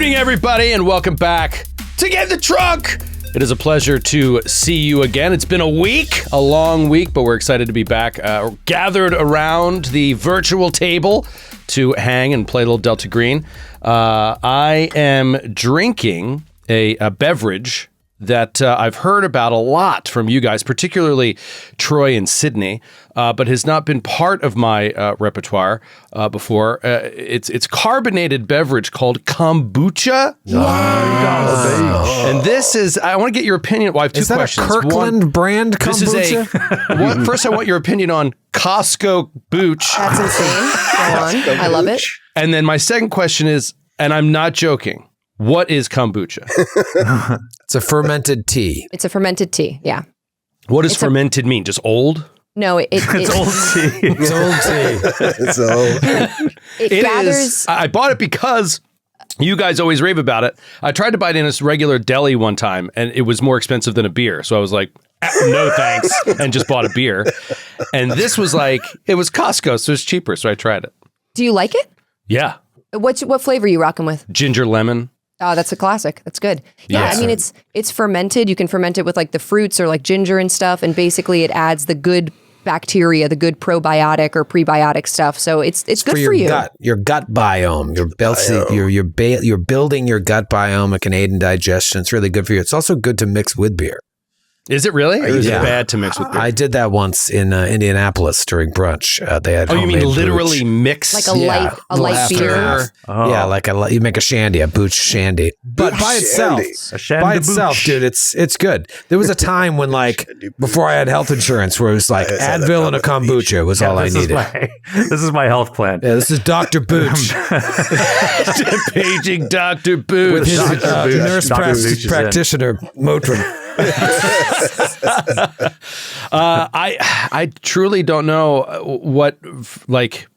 evening, everybody, and welcome back to Get the Trunk. It is a pleasure to see you again. It's been a long week, but we're excited to be back, gathered around the virtual table to hang and play a little Delta Green. I am drinking a beverage that I've heard about a lot from you guys, particularly Troy and Sydney, but has not been part of my repertoire before. It's carbonated beverage called kombucha. Wow. And this is, I want to get your opinion. Well, I have two questions. Is that a Kirkland brand kombucha? First, I want your opinion on Costco Booch. That's insane. Go on. I love it. And then my second question is, and I'm not joking, what is kombucha? It's a fermented tea. It's a fermented tea, yeah. What does fermented mean? Just old? No, it's old tea. It's old tea. It's old. It gathers. I bought it because you guys always rave about it. I tried to buy it in a regular deli one time, and it was more expensive than a beer. So I was like, no thanks, and just bought a beer. And this was like, it was Costco, so it's cheaper. So I tried it. Do you like it? Yeah. What flavor are you rocking with? Ginger lemon. Oh, that's a classic. That's good. Yeah, Yes. I mean, it's fermented. You can ferment it with like the fruits or like ginger and stuff, and basically it adds the good bacteria, the good probiotic or prebiotic stuff. So it's good for you. Your gut biome. You're building your gut biome. It can aid in digestion. It's really good for you. It's also good to mix with beer. Is it really? Or is it bad to mix with beer? I did that once in Indianapolis during brunch. They had you mean literally booch. mix? Like a light beer? Yeah, like you make a shandy, a booch shandy. But by itself, dude, it's good. There was a time when, like, before I had health insurance, where it was like Advil and a kombucha was all I needed. This is my health plan. Yeah, this is Dr. Booch. Paging Dr. Booch. With his nurse practitioner, Motrin. I truly don't know what, like,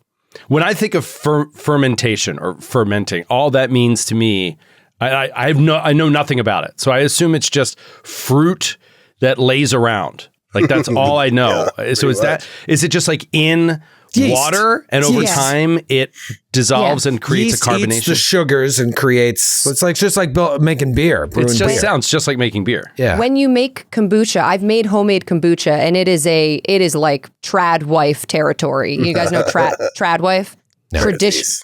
when I think of fermentation or fermenting, all that means to me, I know nothing about it. So I assume it's just fruit that lays around. Like, that's all I know. So is it just like in water, and over time it dissolves and creates a carbonation? Eats the sugars and creates. It's like just like making beer. Sounds just like making beer. Yeah. When you make kombucha, I've made homemade kombucha, and it is like trad wife territory. You guys know trad wife?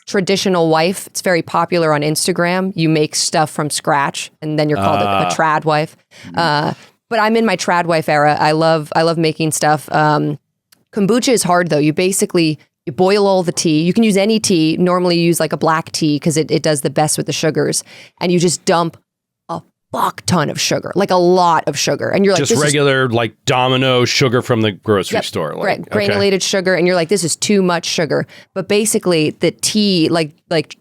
Traditional wife. It's very popular on Instagram. You make stuff from scratch, and then you're called a trad wife. But I'm in my trad wife era. I love making stuff. Kombucha is hard, though. You boil all the tea. You can use any tea. Normally you use like a black tea because it does the best with the sugars. And you just dump a fuck ton of sugar, like a lot of sugar. And you're like, just regular like Domino sugar from the grocery store. Like, granulated sugar. And you're like, this is too much sugar. But basically the tea, like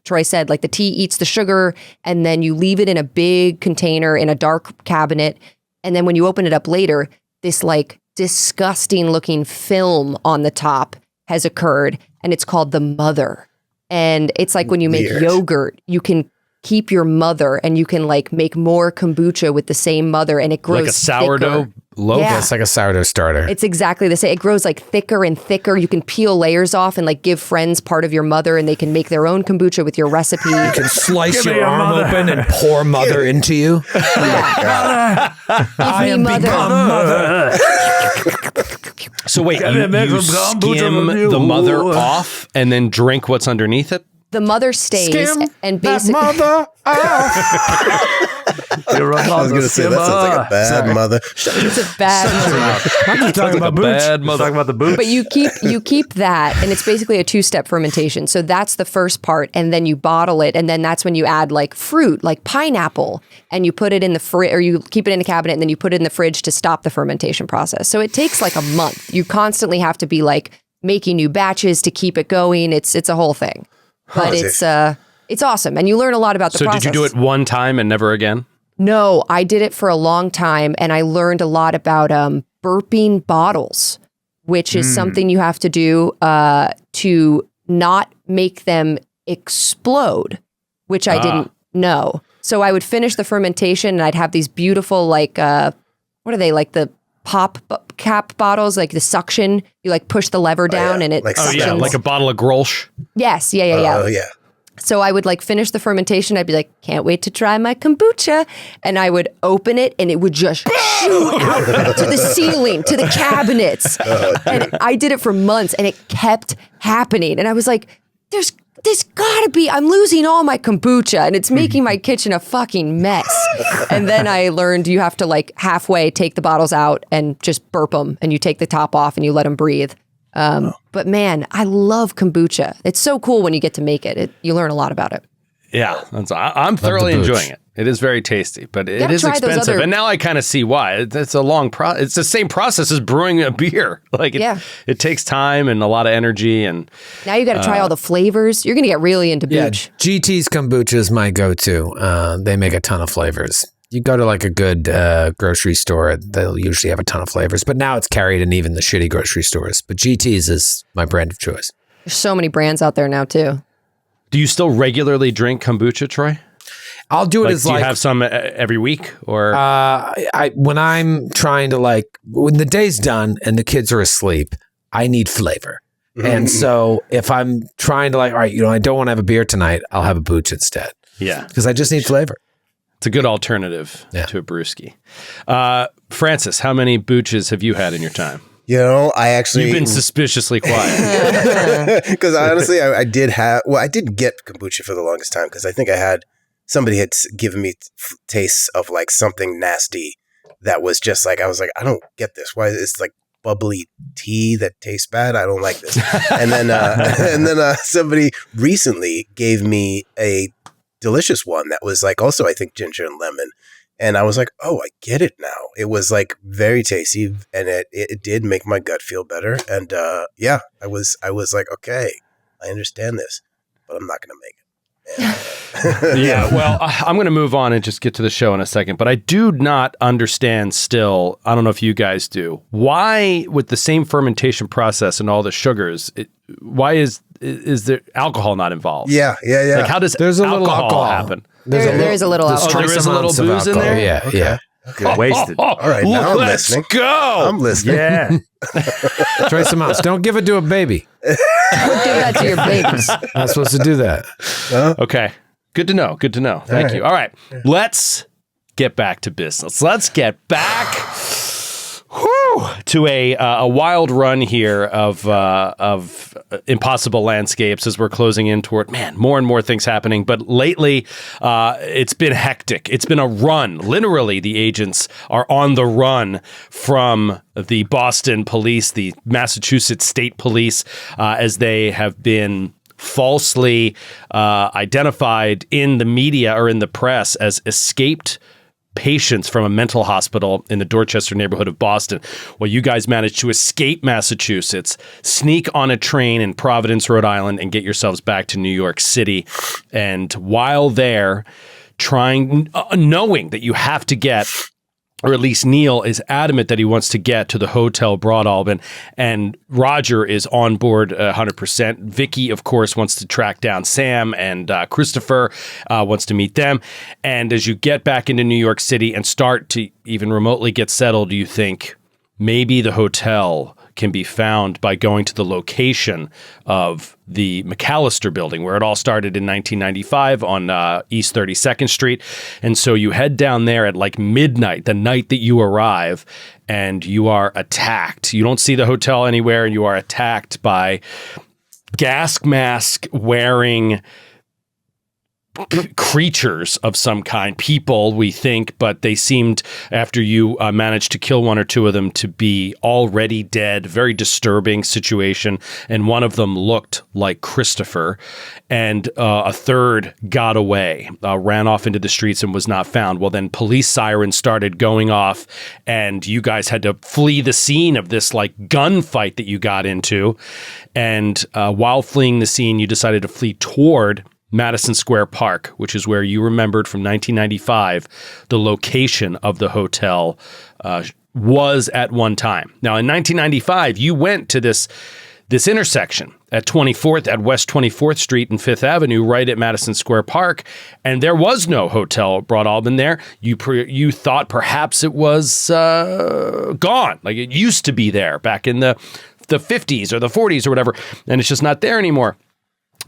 Troy said, like the tea eats the sugar, and then you leave it in a big container in a dark cabinet. And then when you open it up later, this like disgusting looking film on the top has occurred, and it's called the mother. And it's like when you make yogurt, you can keep your mother, and you can like make more kombucha with the same mother, and it grows like a sourdough loaf. Yeah. It's like a sourdough starter. It's exactly the same. It grows like thicker and thicker. You can peel layers off and like give friends part of your mother, and they can make their own kombucha with your recipe. You can slice your arm open and pour mother into you. I am mother. So wait, you skim the mother off and then drink what's underneath it? The mother stays, and basically, mother I was going to say, that sounds like a bad mother. it's a bad mother. I'm just talking about bad mother. Talking about the booch. But you keep that, and it's basically a 2-step fermentation. So that's the first part, and then you bottle it, and then that's when you add like fruit, like pineapple, and you put it in the fridge, or you keep it in a cabinet, and then you put it in the fridge to stop the fermentation process. So it takes like a month. You constantly have to be like making new batches to keep it going. It's a whole thing, but it's awesome, and you learn a lot about the process. So did you do it one time and never again? No, I did it for a long time, and I learned a lot about burping bottles, which is something you have to do to not make them explode, which I didn't know. So I would finish the fermentation, and I'd have these beautiful, like, what are they, like the pop cap bottles, like the suction. You like push the lever down, and it suctions. Like a bottle of Grolsch. Yes, yeah. Oh, yeah. So I would like finish the fermentation. I'd be like, can't wait to try my kombucha. And I would open it and it would just shoot out to the ceiling, to the cabinets. And I did it for months and it kept happening. And I was like, there's gotta be, I'm losing all my kombucha and it's making my kitchen a fucking mess. And then I learned you have to like halfway take the bottles out and just burp them and you take the top off and you let them breathe. But man, I love kombucha. It's so cool when you get to make it. You learn a lot about it. Yeah, I'm thoroughly enjoying it. It is very tasty, but it is expensive. And now I kind of see why. It's a long process. It's the same process as brewing a beer. Like it takes time and a lot of energy. And now you got to try all the flavors. You're going to get really into booch. GT's kombucha is my go-to. They make a ton of flavors. You go to like a good grocery store, they'll usually have a ton of flavors. But now it's carried in even the shitty grocery stores. But GT's is my brand of choice. There's so many brands out there now too. Do you still regularly drink kombucha, Troy? I'll do it as do you have some every week or? When I'm trying to when the day's done and the kids are asleep, I need flavor. And so if I'm trying to all right, I don't want to have a beer tonight, I'll have a booch instead. Yeah. Because I just need flavor. It's a good alternative to a brewski. Francis, how many booches have you had in your time? I actually... You've been suspiciously quiet. Because honestly, I did get kombucha for the longest time because I think somebody had given me tastes of like something nasty that was just like, I was like, I don't get this. Why it's like bubbly tea that tastes bad? I don't like this. And then somebody recently gave me a delicious one that was like also I think ginger and lemon. And I was like, oh, I get it now. It was like very tasty, and it did make my gut feel better. And I was like, okay, I understand this, but I'm not going to make it. Yeah, well, I'm going to move on and just get to the show in a second. But I do not understand still, I don't know if you guys do, why with the same fermentation process and all the sugars, why is there alcohol not involved? Yeah. Like how does alcohol happen? There is a little alcohol. There is a little booze in there? Yeah. Okay. Wasted. All right, now I'm listening. Let's go. I'm listening. Yeah. Trace amounts. Don't give it to a baby. Don't give that to your babies. Not supposed to do that. Okay. Good to know. Thank you. All right. Let's get back to business. Let's get back to a wild run here of impossible landscapes as we're closing in toward, more and more things happening. But lately, it's been hectic. It's been a run. Literally, the agents are on the run from the Boston police, the Massachusetts State Police, as they have been falsely identified in the media or in the press as escaped patients from a mental hospital in the Dorchester neighborhood of Boston. Well, you guys managed to escape Massachusetts, sneak on a train in Providence, Rhode Island, and get yourselves back to New York City. And while there, knowing that you have to get, or at least Neil is adamant that he wants to get to the Hotel Broadalbin, and Roger is on board 100%. Vicky, of course, wants to track down Sam, and Christopher wants to meet them. And as you get back into New York City and start to even remotely get settled, you think maybe the hotel can be found by going to the location of the McAllister building, where it all started in 1995 on East 32nd Street. And so you head down there at like midnight, the night that you arrive, and you are attacked. You don't see the hotel anywhere, and you are attacked by gas mask wearing creatures of some kind, people, we think, but they seemed, after you managed to kill one or two of them, to be already dead. Very disturbing situation. And one of them looked like Christopher, and a third got away, ran off into the streets and was not found. Well, then police sirens started going off, and you guys had to flee the scene of this like gunfight that you got into. And while fleeing the scene, you decided to flee toward Madison Square Park, which is where you remembered from 1995 the location of the hotel was at one time. Now, in 1995, you went to this intersection at West 24th Street and 5th Avenue, right at Madison Square Park, and there was no Hotel Broadalbin there. You thought perhaps it was gone, like it used to be there back in the 50s or the 40s or whatever, and it's just not there anymore.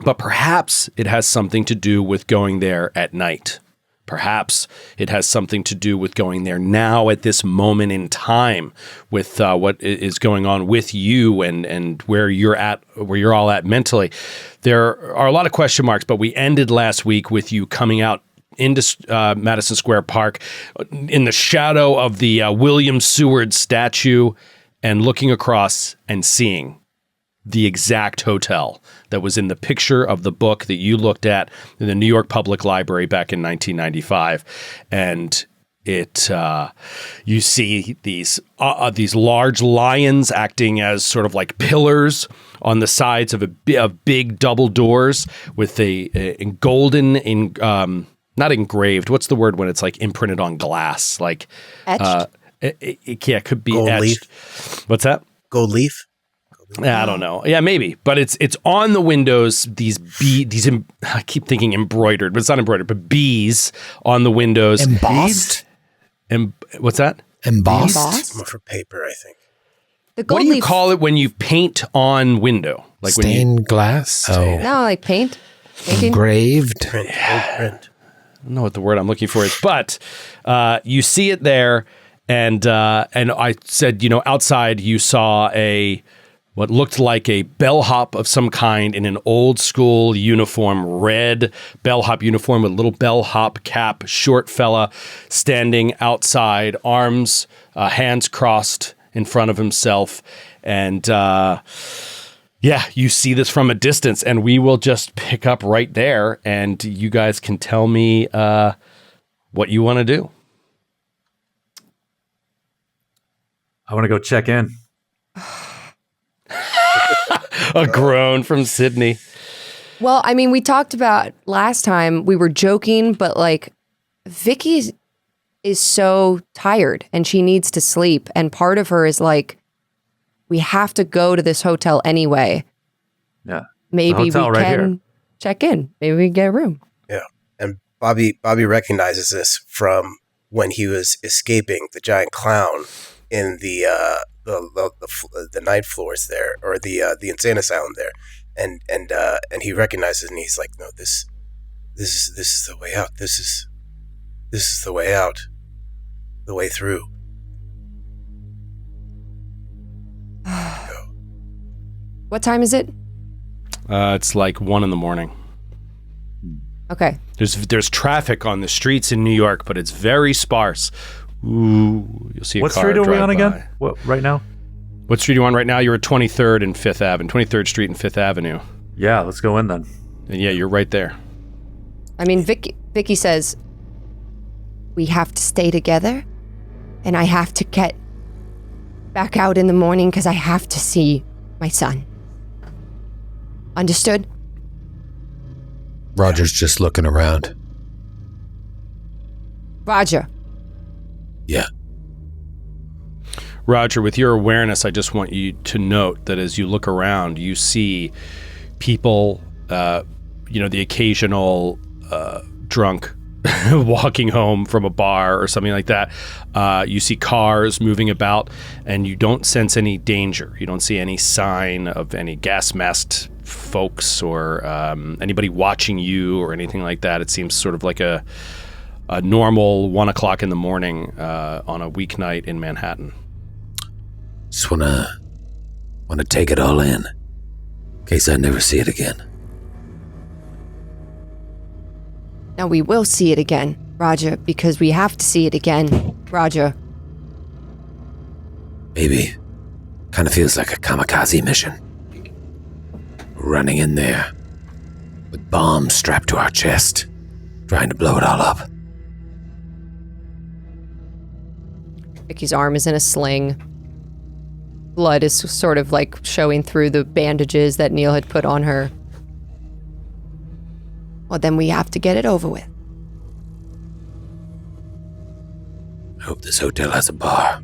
But perhaps it has something to do with going there at night. Perhaps it has something to do with going there now at this moment in time with what is going on with you and where you're all at mentally. There are a lot of question marks, but we ended last week with you coming out into Madison Square Park in the shadow of the William Seward statue and looking across and seeing the exact hotel that was in the picture of the book that you looked at in the New York Public Library back in 1995. And you see these large lions acting as sort of like pillars on the sides of big double doors with a golden, not engraved. What's the word when it's like imprinted on glass? Like etched? It could be Gold etched. leaf? What's that? Gold leaf? I don't know. Yeah, maybe. But it's on the windows, I keep thinking embroidered, but it's not embroidered, but bees on the windows. Embossed? What's that? Embossed? More for paper, I think. The gold What do you leaf. call it when you paint on window? Like Stained glass? Oh. No, like paint. Painting. Engraved? Print. Old print. I don't know what the word I'm looking for is, but you see it there. And I said, outside you saw what looked like a bellhop of some kind in an old school uniform, red bellhop uniform with a little bellhop cap, short fella standing outside, arms, hands crossed in front of himself. And you see this from a distance, and we will just pick up right there, and you guys can tell me what you want to do. I want to go check in. A groan from Sydney. Well, I mean, we talked about last time, we were joking, but like Vicky is so tired and she needs to sleep. And part of her is like, we have to go to this hotel anyway. Yeah. Maybe we right can here. check in. Maybe we can get a room. Yeah. And Bobby recognizes this from when he was escaping the giant clown in the night floors there, or the insane asylum there, and he recognizes, and he's like, no, this is the way out. This is the way out, the way through. What time is it? It's like 1 a.m. Okay. There's traffic on the streets in New York, but it's very sparse. Ooh, you'll see a What car street are we drive on by. again? What right now? What street are you on right now? You're at 23rd and 5th Avenue, 23rd Street and 5th Avenue. Yeah, let's go in then. And yeah, you're right there. I mean, Vicky says, we have to stay together and I have to get back out in the morning because I have to see my son. Understood? Roger's just looking around. Roger. Yeah. Roger, with your awareness, I just want you to note that as you look around, you see people, the occasional drunk walking home from a bar or something like that. You see cars moving about, and you don't sense any danger. You don't see any sign of any gas masked folks or anybody watching you or anything like that. It seems sort of like a normal 1 o'clock in the morning on a weeknight in Manhattan. Just wanna take it all in case I never see it again. Now we will see it again, Roger, because we have to see it again, Roger. Maybe. Kind of feels like a kamikaze mission. Running in there with bombs strapped to our chest, trying to blow it all up. Vicky's arm is in a sling. Blood is sort of like showing through the bandages that Neil had put on her. Well, then we have to get it over with. I hope this hotel has a bar.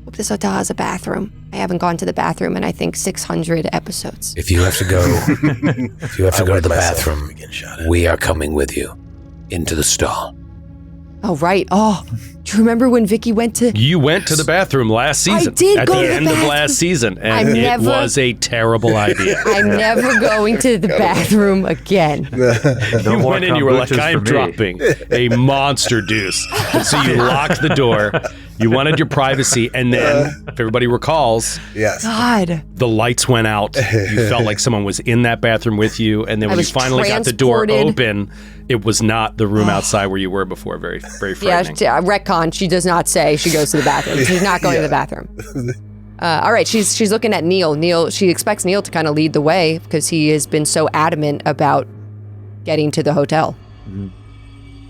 Hope this hotel has a bathroom. I haven't gone to the bathroom in, I think, 600 episodes. If you have to go, to the bathroom, We get shot at. we are coming with you into the stall. Oh, right. Oh, Do you remember when Vicky went to... You went to the bathroom last season. I did at go the to the end of bathroom. last season, and it was a terrible idea. I'm never going to the bathroom again. No You more went in, you were like, kombuchas for I'm me." dropping a monster deuce. And so you locked the door. You wanted your privacy, and then, if everybody recalls, Yes. God. the lights went out. You felt like someone was in that bathroom with you, and then when you was finally got the door transported. open, it was not the room outside where you were before. Very, very Yeah, frightening. retcon. She does not say she goes to the bathroom. She's not going to the bathroom. All right, she's looking at Neil. She expects Neil to kind of lead the way because he has been so adamant about getting to the hotel.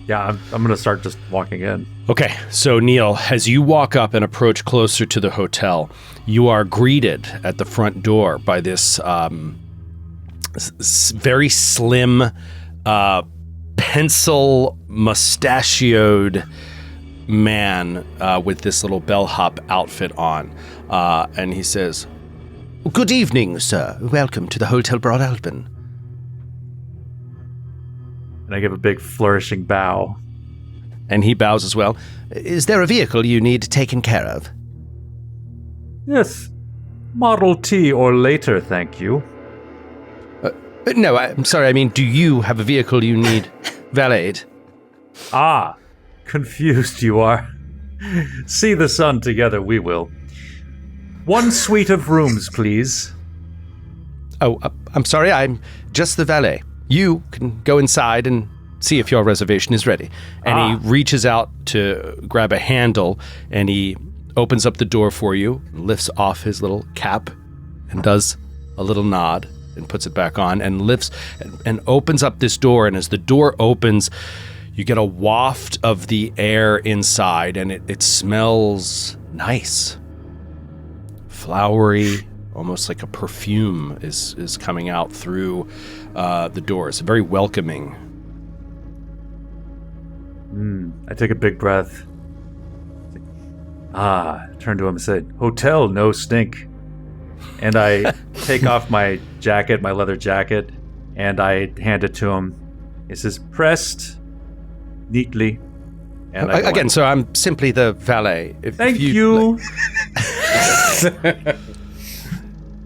Yeah, I'm going to start just walking in. Okay, so Neil, as you walk up and approach closer to the hotel, you are greeted at the front door by this very slim, pencil mustachioed man with this little bellhop outfit on. And he says, "Good evening, sir. Welcome to the Hotel Broadalbin." And I give a big flourishing bow. And he bows as well. "Is there a vehicle you need taken care of?" Yes. Model T or later, thank you. No, I'm sorry. I mean, do you have a vehicle you need valeted? Ah, confused you are. See the sun together, we will. 1 suite of rooms, please. Oh, I'm sorry. I'm just the valet. You can go inside and see if your reservation is ready. And he reaches out to grab a handle, and he opens up the door for you, lifts off his little cap, and does a little nod, and puts it back on, and lifts and opens up this door. And as the door opens, you get a waft of the air inside, and it smells nice. Flowery, almost like a perfume is coming out through the doors. Very welcoming. I take a big breath. Turn to him and say, "Hotel, no stink." And I take off my jacket, my leather jacket, and I hand it to him. It says, "Pressed neatly." And I go Again, in. so I'm simply the valet. Thank you.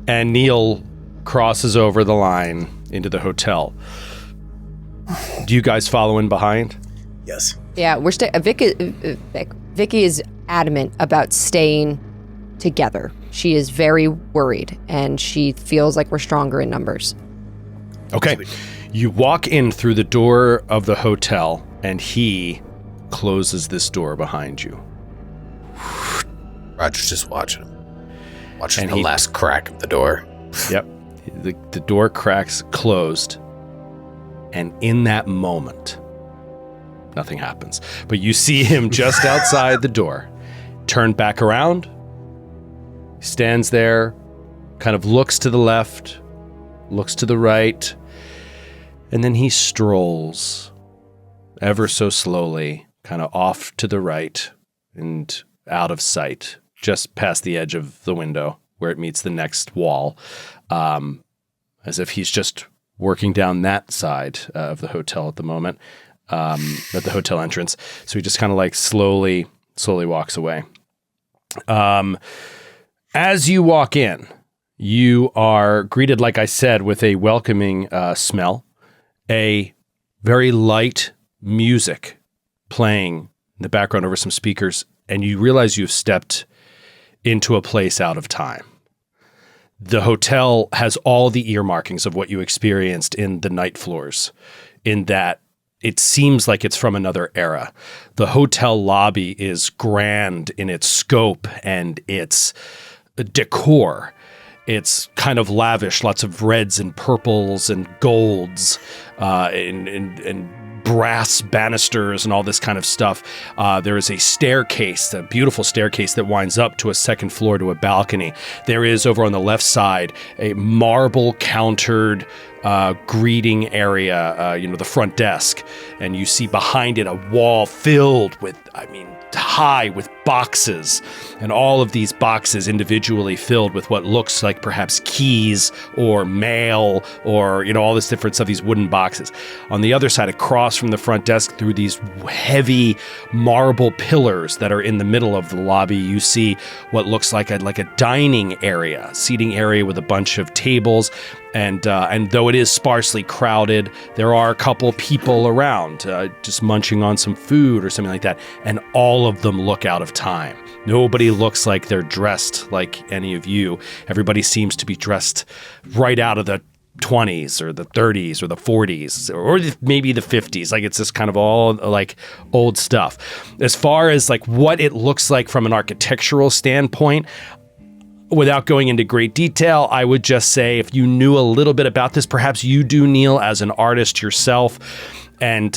And Neil crosses over the line into the hotel. Do you guys follow in behind? Yes. Yeah, we're Vicky is adamant about staying together. She is very worried, and she feels like we're stronger in numbers. Okay. You walk in through the door of the hotel, and he closes this door behind you. Roger's just watching him. Watching And the he- last crack of the door. Yep. The door cracks closed, and in that moment, nothing happens. But you see him just outside the door, turn back around, stands there, kind of looks to the left, looks to the right, and then he strolls ever so slowly, kind of off to the right and out of sight, just past the edge of the window where it meets the next wall, as if he's just working down that side of the hotel at the moment, at the hotel entrance. So he just kind of like slowly walks away. As you walk in, you are greeted, like I said, with a welcoming smell, a very light music playing in the background over some speakers, and you realize you've stepped into a place out of time. The hotel has all the earmarkings of what you experienced in the night floors, in that it seems like it's from another era. The hotel lobby is grand in its scope and its decor. It's kind of lavish, lots of reds and purples and golds, and brass banisters and all this kind of stuff. There is a staircase, a beautiful staircase that winds up to a second floor to a balcony. There is, over on the left side, a marble countered greeting area, the front desk, and you see behind it a wall filled with, high with boxes, and all of these boxes individually filled with what looks like perhaps keys or mail or, all this different stuff, these wooden boxes. On the other side, across from the front desk, through these heavy marble pillars that are in the middle of the lobby, you see what looks like a dining area, seating area with a bunch of tables. And though it is sparsely crowded, there are a couple people around just munching on some food or something like that. And all of them look out of time. Nobody looks like they're dressed like any of you. Everybody seems to be dressed right out of the 20s or the 30s or the 40s or maybe the 50s. Like, it's just kind of all like old stuff. As far as like what it looks like from an architectural standpoint, without going into great detail, I would just say if you knew a little bit about this, perhaps you do, Neil, as an artist yourself, and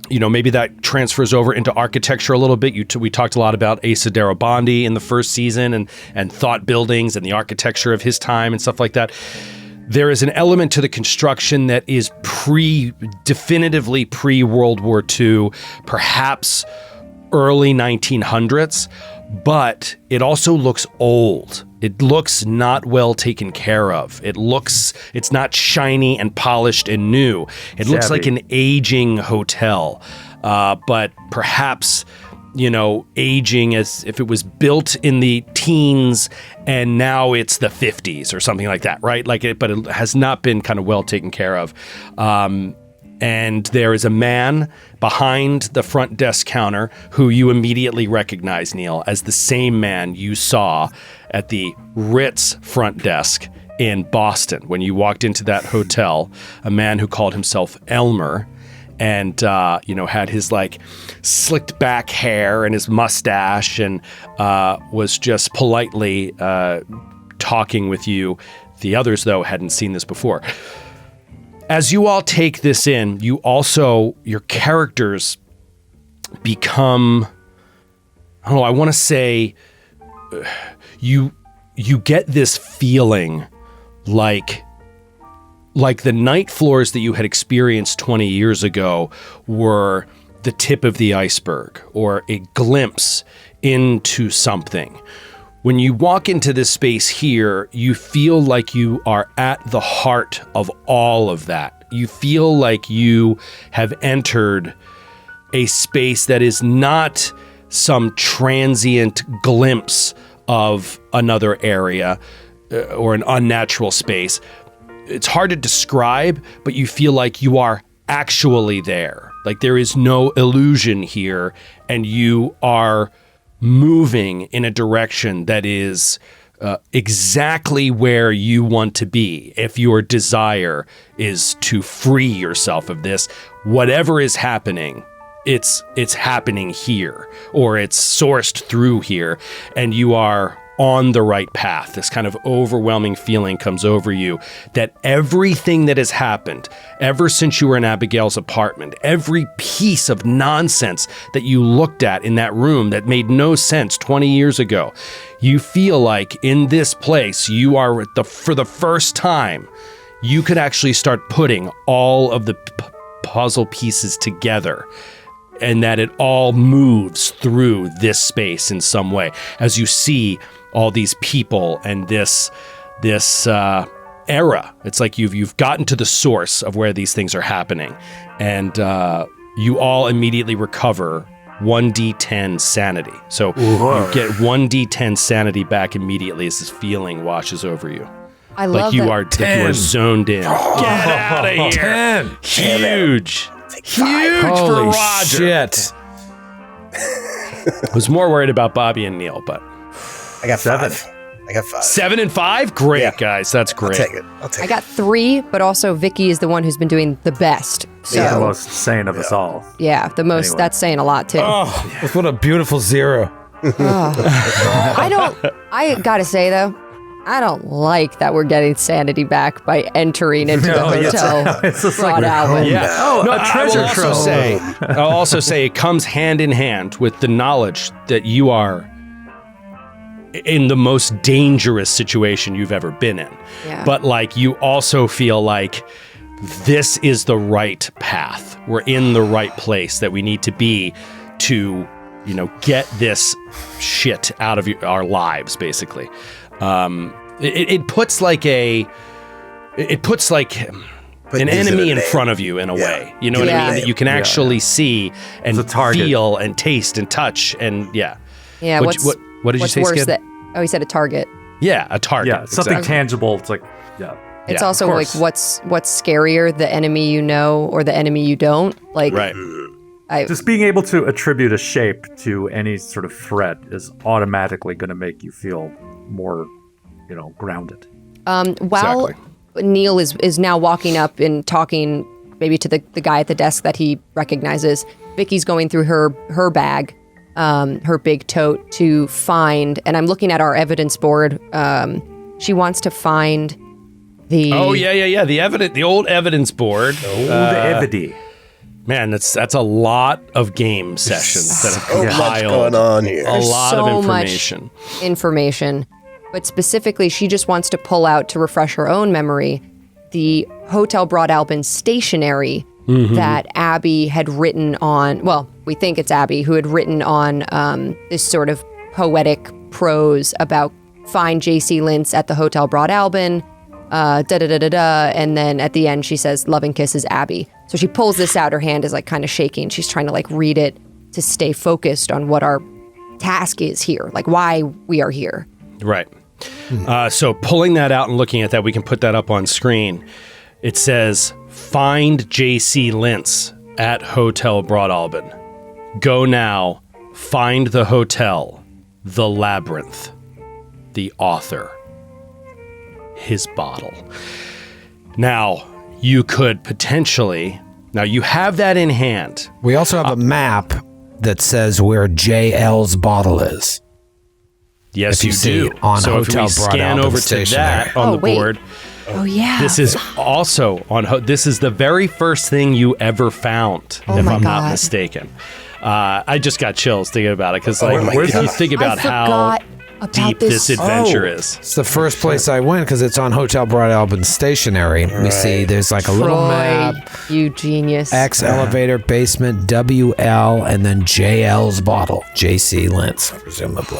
maybe that transfers over into architecture a little bit. We talked a lot about Asa Darabandi in the first season and thought buildings and the architecture of his time and stuff like that. There is an element to the construction that is definitively pre-World War II, perhaps early 1900s. But it also looks old. It looks not well taken care of. It's not shiny and polished and new. It looks like an aging hotel, but perhaps, aging as if it was built in the teens and now it's the 50s or something like that, right? But it has not been kind of well taken care of. And there is a man behind the front desk counter who you immediately recognize, Neil, as the same man you saw at the Ritz front desk in Boston when you walked into that hotel. A man who called himself Elmer and, had his like slicked back hair and his mustache and was just politely talking with you. The others, though, hadn't seen this before. As you all take this in, your characters become, I want to say, you get this feeling like the night floors that you had experienced 20 years ago were the tip of the iceberg or a glimpse into something. When you walk into this space here, you feel like you are at the heart of all of that. You feel like you have entered a space that is not some transient glimpse of another area or an unnatural space. It's hard to describe, but you feel like you are actually there. Like there is no illusion here, and you are moving in a direction that is exactly where you want to be. If your desire is to free yourself of this, whatever is happening, it's happening here, or it's sourced through here, and you are on the right path. This kind of overwhelming feeling comes over you that everything that has happened ever since you were in Abigail's apartment, every piece of nonsense that you looked at in that room that made no sense 20 years ago, you feel like in this place you are for the first time, you could actually start putting all of the puzzle pieces together, and that it all moves through this space in some way as you see all these people and this era. It's like you've gotten to the source of where these things are happening, and you all immediately recover 1d10 sanity. So you get 1d10 sanity back immediately as this feeling washes over you. I love you are zoned in. Oh, Get out of here! 10. Huge for Holy Roger. shit. I was more worried about Bobby and Neil, but I got 7. 5. I got 5. 7 and 5? Great, Yeah. guys. That's great. I'll take it. I got 3, but also Vicky is the one who's been doing the best. So The most sane of us all. yeah, the most. Anyway. That's saying a lot too. Oh, what a beautiful 0. I gotta say though, I don't like that we're getting sanity back by entering into the hotel. It's just like Broadalbin. Yeah. Oh, a treasure trove. I'll also say it comes hand in hand with the knowledge that you are in the most dangerous situation you've ever been in. Yeah. But like you also feel like this is the right path. We're in the right place that we need to be to, get this shit out of our lives, basically. It puts like an enemy in front of you in a way. You know what I mean? That you can actually see and feel and taste and touch and Yeah, what did you say, Skid? He said a target. Yeah, a target. Yeah, something tangible. It's like, It's also like what's scarier, the enemy you know or the enemy you don't? Like, right. Just being able to attribute a shape to any sort of threat is automatically going to make you feel more, grounded. While Neil is now walking up and talking maybe to the guy at the desk that he recognizes, Vicky's going through her bag, her big tote to find, and I'm looking at our evidence board. She wants to find the the old evidence board. The Evity. Man, that's a lot of game sessions that have compiled. Much going on here. A lot of information. But specifically, she just wants to pull out, to refresh her own memory, the Hotel Broadalbin stationery that Abby had written on. Well, we think it's Abby who had written on this sort of poetic prose about find J.C. Lintz at the Hotel Broadalbin. And then at the end she says, "Love and kisses, Abby." So she pulls this out. Her hand is like kind of shaking. She's trying to like read it to stay focused on what our task is here, like why we are here. Right. So pulling that out and looking at that, we can put that up on screen. It says, "Find J.C. Lintz at Hotel Broadalbin. Go now. Find the hotel, the labyrinth, the author, his bottle." Now, you could potentially... Now, you have that in hand. We also have a map that says where JL's bottle is. Yes, you you see do. on so Hotel if we scan Broadalbin over to stationery. that on the board... Oh, yeah. This is also on... This is the very first thing you ever found, if I'm not mistaken. I just got chills thinking about it, because if you think about how deep this adventure is. It's the first place I went because it's on Hotel Broadalbin stationery. We see there's like a little map. You genius. X elevator, basement, WL, and then JL's bottle. JC Lintz, presumably.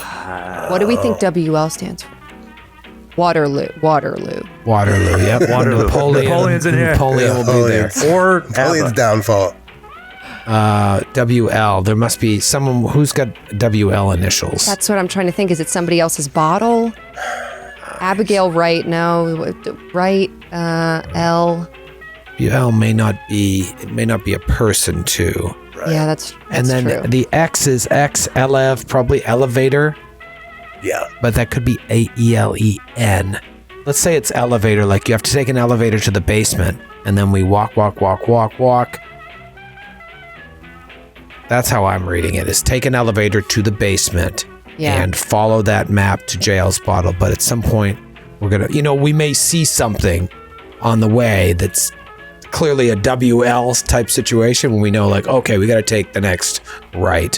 What do we think WL stands for? Waterloo, yep. Waterloo. Napoleon's in here. Napoleon will be there. Or Napoleon's downfall. WL. There must be someone who's got WL initials. That's what I'm trying to think. Is it somebody else's bottle? Abigail Wright? No. Wright. L. WL may not be. It may not be a person too. Right. Yeah, that's and then true. The X is XLF, probably elevator. Yeah. But that could be AELEN. Let's say it's elevator. Like you have to take an elevator to the basement, and then we walk. That's how I'm reading it, is take an elevator to the basement and follow that map to JL's bottle. But at some point, we're going to, we may see something on the way that's clearly a WL type situation when we know, like, okay, we got to take the next right.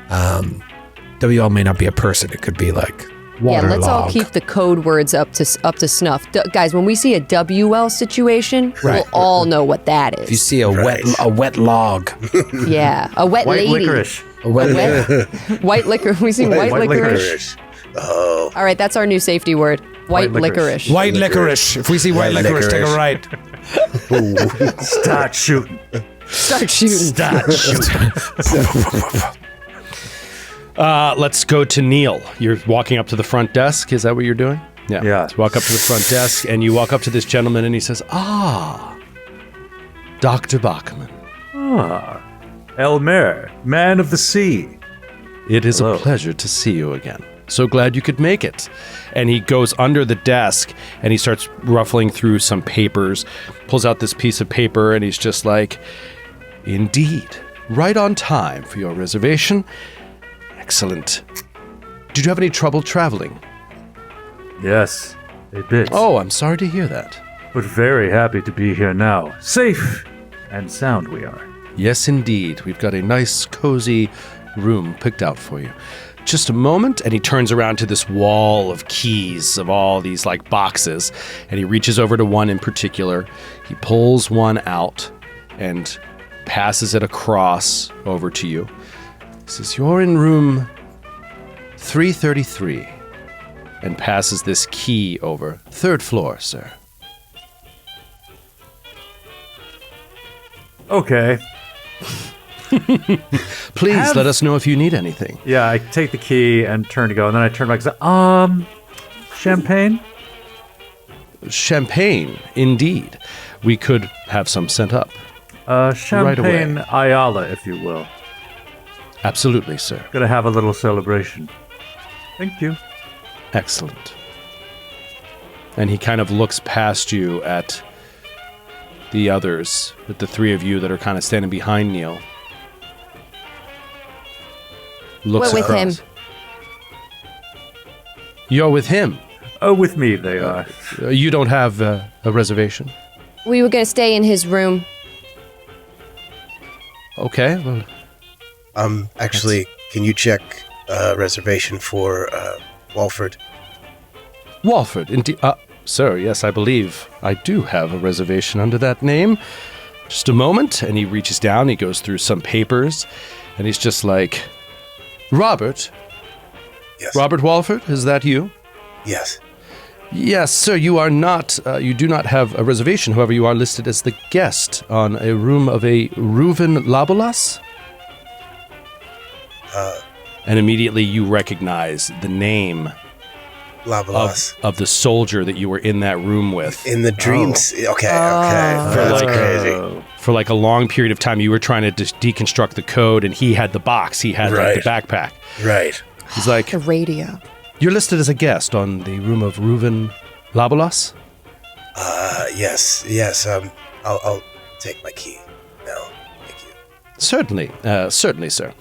WL may not be a person. It could be like waterlog. Yeah, let's all keep the code words up to snuff. Guys, when we see a WL situation, we'll all know what that is. If you see a wet log. Yeah, a wet white lady. Licorice. White licorice. We see white licorice. Oh. All right, that's our new safety word. White licorice. White licorice. If we see white licorice, take a right. Start shooting. Let's go to Neil. You're walking up to the front desk. Is that what you're doing? Yeah. Let's walk up to the front desk, and you walk up to this gentleman, and he says, Dr. Bachman. Elmer, man of the sea. It is a pleasure to see you again. So glad you could make it. And he goes under the desk, and he starts ruffling through some papers, pulls out this piece of paper, and he's just like, "Indeed, right on time for your reservation. Excellent. Did you have any trouble traveling?" Yes, a bit. Oh, I'm sorry to hear that. But very happy to be here now. Safe and sound we are. Yes, indeed. We've got a nice, cozy room picked out for you. just a moment. And he turns around to this wall of keys of all these like boxes. And he reaches over to one in particular. He pulls one out and passes it across over to you. He says, "You're in room 333. And passes this key over. 3rd floor, sir. Okay. Please let us know if you need anything." Yeah, I take the key and turn to go, and then I turn back and say, champagne? Champagne, indeed. We could have some sent up. Champagne Ayala, if you will. Absolutely, sir. Gonna have a little celebration. Thank you. Excellent. And he kind of looks past you at the others, at the three of you that are kind of standing behind Neil. Looks We're with him. You're with him? Oh, with me they are. You don't have a reservation? We were going to stay in his room. Okay, well... Actually, can you check reservation for Walford? Walford, indeed. Sir, yes, I believe I do have a reservation under that name. Just a moment, and he reaches down, he goes through some papers, and he's just like, "Robert? Yes. Robert Walford, is that you?" Yes. "Yes, sir, you are not, you do not have a reservation. However, you are listed as the guest on a room of a Reuven Labolas." And immediately you recognize the name Lavallee. of the soldier that you were in that room with. In the dreams. Okay. That's crazy. For like a long period of time, you were trying to deconstruct the code, and he had the box. He had like, the backpack. Right. He's like, The radio. "You're listed as a guest on the room of Reuven Labolas?" Yes. I'll take my key now. Thank you. Certainly, sir.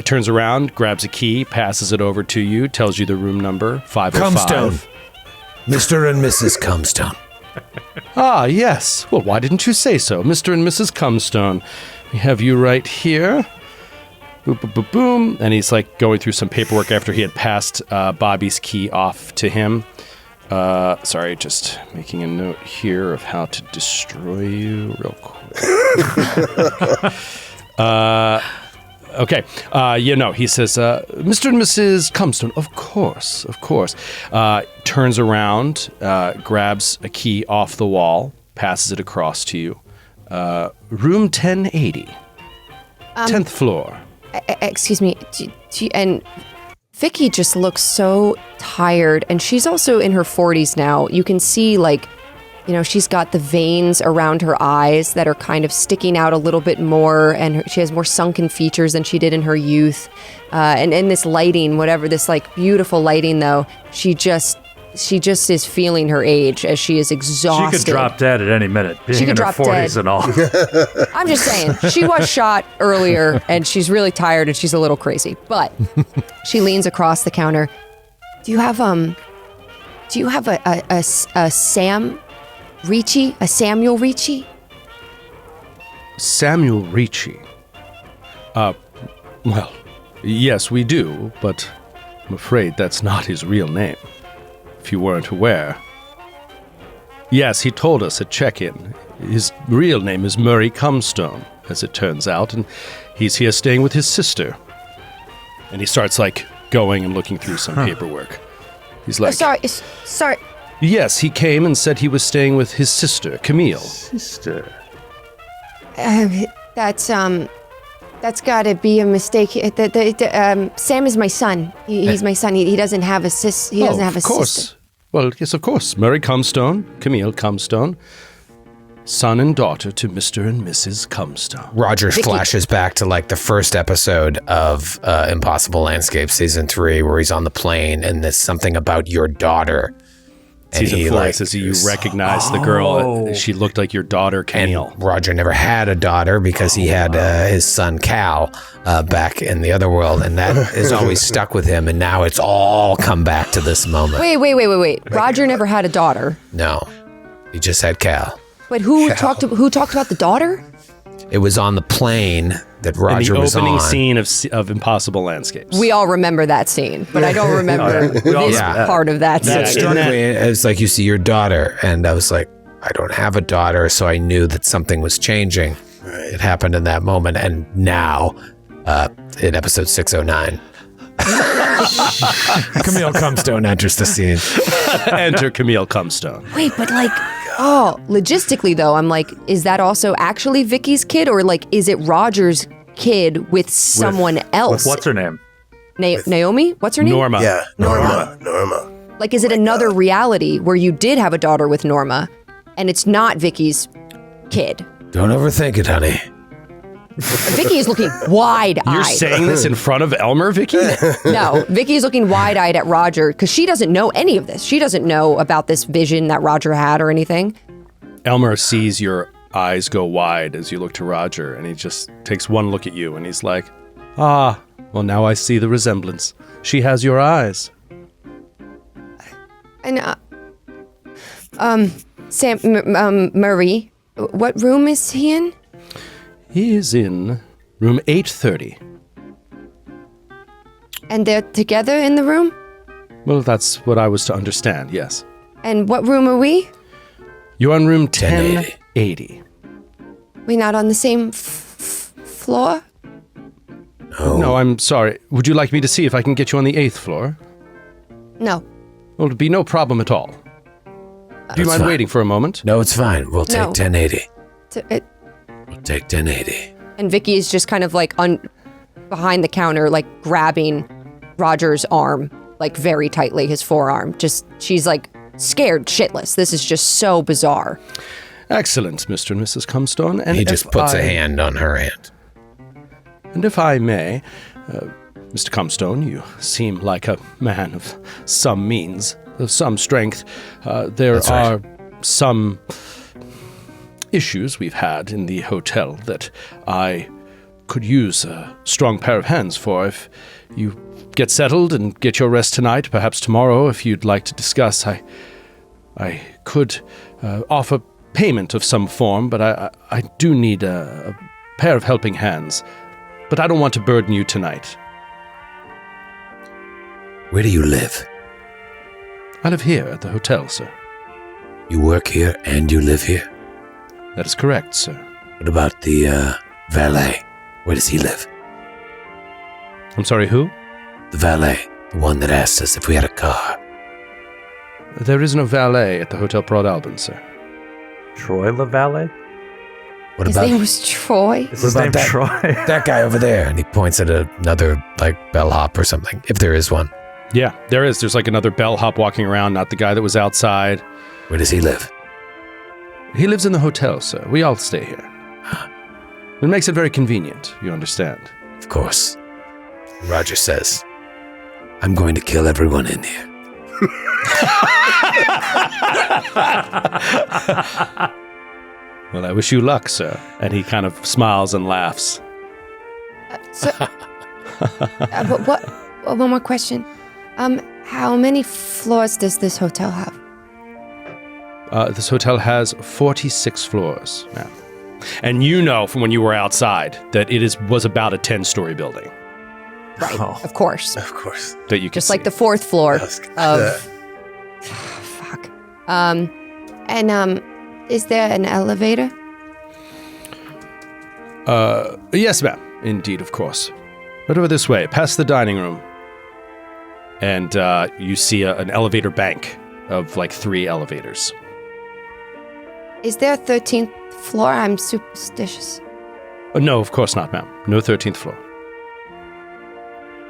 Turns around, grabs a key, passes it over to you, tells you the room number, 505. Comstone. Mr. and Mrs. Comstone. Ah, yes. Well, why didn't you say so? Mr. and Mrs. Comstone. We have you right here. Boom, boom, boom, boom. And he's like going through some paperwork after he had passed Bobby's key off to him. Sorry, just making a note here of how to destroy you real quick. Okay. He says, "Mr. and Mrs. Comstone, of course. Turns around, grabs a key off the wall, passes it across to you. Room 1080. 10th floor. Excuse me. And Vicky just looks so tired, and she's also in her 40s now. You can see, she's got the veins around her eyes that are kind of sticking out a little bit more, and she has more sunken features than she did in her youth. And in this lighting, this beautiful lighting, though, she just is feeling her age as she is exhausted. She could drop dead at any minute, being She could in her drop 40s dead. and all. I'm just saying, she was shot earlier, and she's really tired, and she's a little crazy. But she leans across the counter. Do you have a Sam Ricci? A Samuel Ricci? Samuel Ricci. Well, yes, we do, but I'm afraid that's not his real name. If you weren't aware. Yes, he told us at check-in. His real name is Murray Comstone, as it turns out, and he's here staying with his sister. And he starts, going and looking through some paperwork. He's like... Sorry. Yes, he came and said he was staying with his sister, Camille. Sister. That's gotta be a mistake. Sam is my son. He's my son. He doesn't have a sis. He doesn't have a course. sister. Well, yes, of course. Murray Comstone, Camille Comstone, son and daughter to Mr. and Mrs. Comstone. Roger flashes back to the first episode of Impossible Landscape season 3, where he's on the plane, and there's something about your daughter. Season 4 says you recognize the girl. She looked like your daughter, Camille. And Roger never had a daughter because he had his son, Cal, back in the other world. And that has always stuck with him. And now it's all come back to this moment. Wait. Roger never had a daughter. No, he just had Cal. But who talked about the daughter? It was on the plane that Roger was on. In the opening scene of Impossible Landscapes. We all remember that scene, but I don't remember this part of that That scene. struck me as like, you see your daughter, and I was like, I don't have a daughter, so I knew that something was changing. Right. It happened in that moment, and now, in episode 609, Camille Cumstone enters the scene. Enter Camille Cumstone. Wait, but like, logistically though, I'm like, is that also actually Vicky's kid, or like, is it Roger's kid with someone else? What's her name? Naomi? What's her name? Norma. Yeah, Norma. Like, is it another reality where you did have a daughter with Norma, and it's not Vicky's kid? Don't overthink it, honey. Vicky is looking wide-eyed. You're saying this in front of Elmer, Vicky? No, Vicky is looking wide-eyed at Roger because she doesn't know any of this. She doesn't know about this vision that Roger had or anything. Elmer sees your eyes go wide as you look to Roger, and he just takes one look at you, and he's like, well, now I see the resemblance. She has your eyes. And, Sam, Murray, what room is he in? He is in room 830. And they're together in the room? Well, that's what I was to understand, yes. And what room are we? You're on room 1080. 1080. We're not on the same floor? No, I'm sorry. Would you like me to see if I can get you on the 8th floor? No. Well, it'd be no problem at all. Do you mind fine. waiting for a moment? No, it's fine. We'll take No. 1080. It, We'll take 1080. And Vicky is just kind of like behind the counter, like grabbing Roger's arm, like very tightly, his forearm. She's like scared shitless. This is just so bizarre. Excellent, Mr. and Mrs. Cumstone. And He just if puts I- a hand on her hand. And if I may, Mr. Cumstone, you seem like a man of some means, of some strength. There That's right. are some issues we've had in the hotel that I could use a strong pair of hands for. If you get settled and get your rest tonight, perhaps tomorrow, if you'd like to discuss, I could offer payment of some form, but I do need a pair of helping hands. But I don't want to burden you tonight. Where do you live? I live here at the hotel, sir. You work here and you live here? That is correct, sir. What about the valet? Where does he live? I'm sorry, who? The valet, the one that asked us if we had a car. There is no valet at the Hotel Broadalbin, sir. Troy Lavallee? What His about name was Troy. Is his about name that? Troy? that guy over there? And he points at another like bellhop or something, if there is one. Yeah, there is. There's like another bellhop walking around, not the guy that was outside. Where does he live? He lives in the hotel, sir. We all stay here. It makes it very convenient, you understand. Of course. Roger says, I'm going to kill everyone in here. Well, I wish you luck, sir. And he kind of smiles and laughs. One more question. How many floors does this hotel have? This hotel has 46 floors, ma'am. And you know from when you were outside that it was about a 10-story building Right, Oh. of course. Of course. that you can Just like see. the 4th floor That of... Fuck. Is there an elevator? Yes, ma'am. Indeed, of course. Right over this way, past the dining room. And you see an elevator bank of like 3 elevators. Is there a 13th floor? I'm superstitious. No, of course not, ma'am. No 13th floor.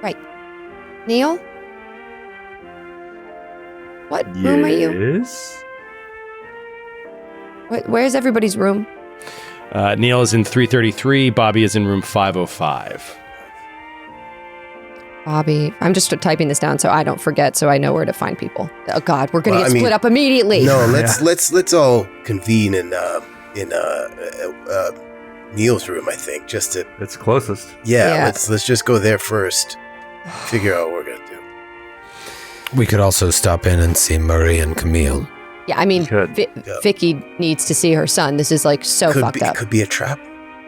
Right. Neil? What room are you? Yes? Where's everybody's room? Neil is in 333. Bobby is in room 505. Bobby. I'm just typing this down so I don't forget, so I know where to find people. Oh God, we're gonna Well, get I mean, split up immediately. No, let's all convene in Neil's room. I think just to It's closest. Yeah. let's just go there first. Figure out what we're gonna do. We could also stop in and see Murray and Camille. Yeah, I mean, Good. Vicky needs to see her son. This is like so fucked up. Could be a trap.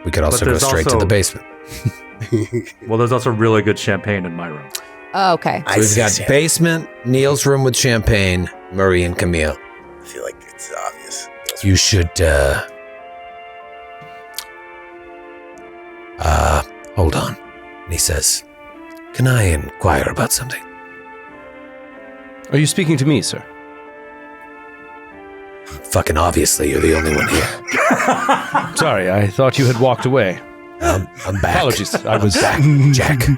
We could also go straight to the basement. Well, there's also really good champagne in my room. Oh, okay. So we've got basement, Neil's room with champagne, Murray and Camille. I feel like it's obvious. You should, hold on. And he says, can I inquire about something? Are you speaking to me, sir? Fucking obviously, you're the only one here. Sorry, I thought you had walked away. I'm back. Apologies, I was back, Jack.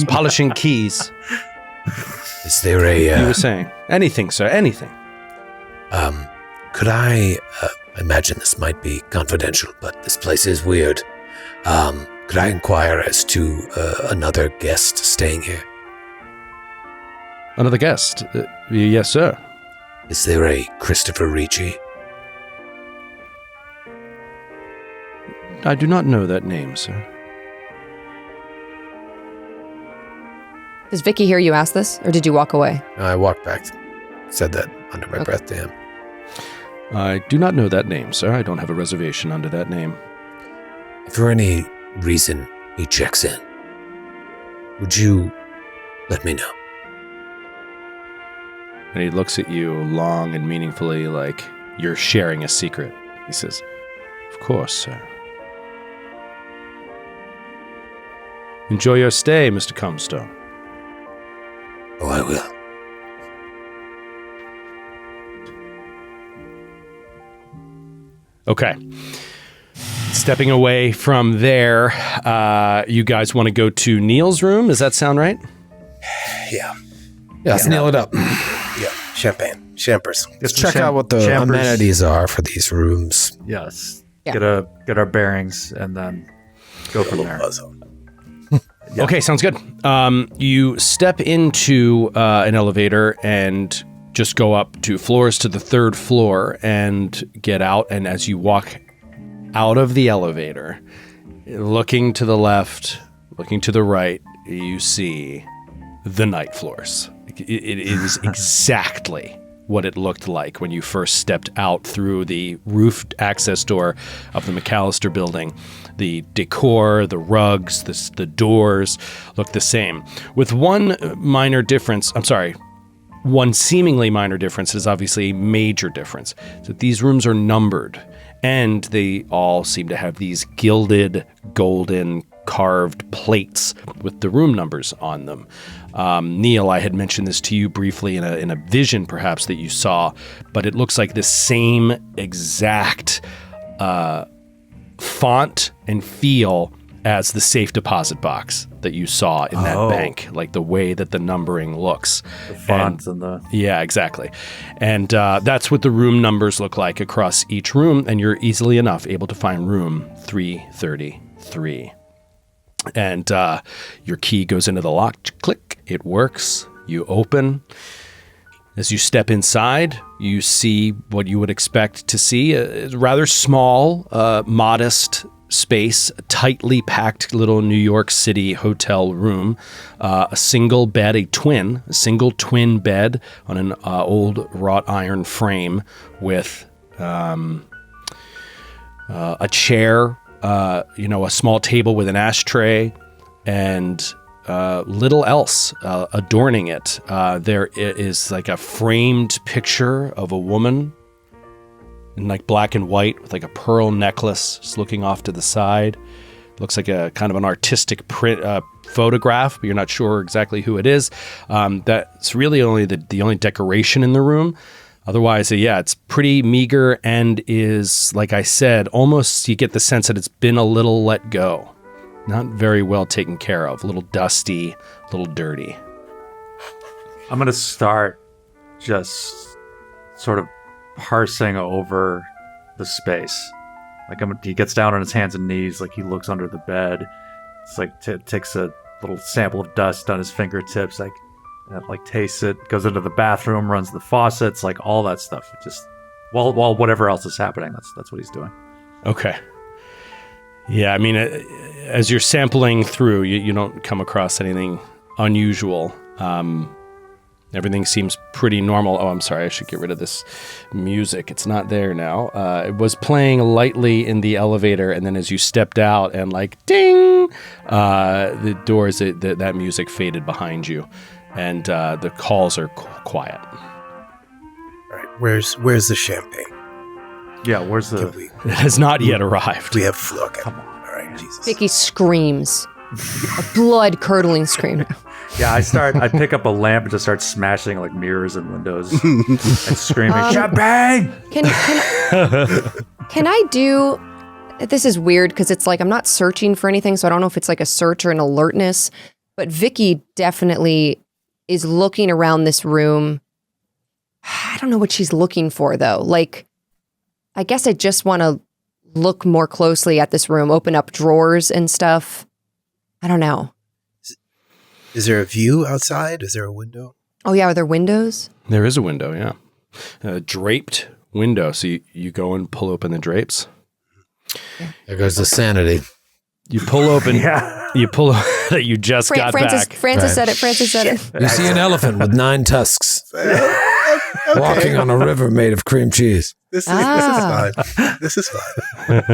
polishing keys. Is there You were saying anything, sir? Anything? Could I imagine this might be confidential, but this place is weird. Could I inquire as to another guest staying here? Another guest? Yes, sir. Is there a Christopher Ricci? I do not know that name, sir. Does Vicky hear you ask this, or did you walk away? I walked back, said that under my breath to him. I do not know that name, sir. I don't have a reservation under that name. If for any reason he checks in, would you let me know? And he looks at you long and meaningfully like you're sharing a secret. He says, "Of course, sir." Enjoy your stay, Mr. Comstone. Oh, I will. Okay. Stepping away from there, you guys want to go to Neil's room? Does that sound right? Yeah. Yeah, let's nail it up. Yeah. Champagne. Champers. Let's check out what the amenities are for these rooms. Yes. Yeah. Get our bearings and then go from there. Yeah. Okay, sounds good. You step into an elevator and just go up 2 floors to the 3rd floor and get out. And as you walk out of the elevator, looking to the left, looking to the right, you see the night floors. It is exactly what it looked like when you first stepped out through the roofed access door of the McAllister building. The decor, the rugs, the doors look the same. With one seemingly minor difference is obviously a major difference. So these rooms are numbered, and they all seem to have these gilded, golden, carved plates with the room numbers on them. Neil, I had mentioned this to you briefly in a vision perhaps that you saw, but it looks like the same exact font and feel as the safe deposit box that you saw in that bank, like the way that the numbering looks. The fonts and the... Yeah, exactly. And that's what the room numbers look like across each room, and you're easily enough able to find room 333. And your key goes into the lock, click, it works, you open. As you step inside, you see what you would expect to see, a rather small, modest space, a tightly packed little New York City hotel room, a single bed, a single twin bed on an old wrought iron frame with a chair, a small table with an ashtray, and little else adorning it. There is like a framed picture of a woman in like black and white with like a pearl necklace just looking off to the side. Looks like a kind of an artistic print photograph, but you're not sure exactly who it is. That's really only the only decoration in the room. Otherwise, it's pretty meager and is, like I said, almost you get the sense that it's been a little let go. Not very well taken care of. A little dusty, a little dirty. I'm going to start just sort of parsing over the space. Like he gets down on his hands and knees, like he looks under the bed. It's like takes a little sample of dust on his fingertips, like tastes it, goes into the bathroom, runs the faucets, like all that stuff. Just while whatever else is happening, that's what he's doing. Okay. Yeah, I mean, as you're sampling through, you don't come across anything unusual. Everything seems pretty normal. Oh, I'm sorry. I should get rid of this music. It's not there now. It was playing lightly in the elevator, and then as you stepped out and like ding, the doors, that music faded behind you, and the calls are quiet. All right, where's the champagne? Yeah, where's the... It has not yet arrived. We have okay. Come on. All right, Jesus. Vicky screams. A blood-curdling scream. Yeah, I pick up a lamp and just start smashing like mirrors and windows and screaming, champagne! Can I do... This is weird because it's like I'm not searching for anything, so I don't know if it's like a search or an alertness, but Vicky definitely is looking around this room. I don't know what she's looking for, though. Like, I guess I just want to look more closely at this room, open up drawers and stuff. I don't know. Is there a view outside? Is there a window? Oh, yeah. Are there windows? There is a window, yeah. A draped window. So you go and pull open the drapes. There goes the sanity. You pull open. You pull that you just got back. Francis said it. Francis said it. You see an elephant with 9 tusks walking on a river made of cream cheese. This is fine. This is fine.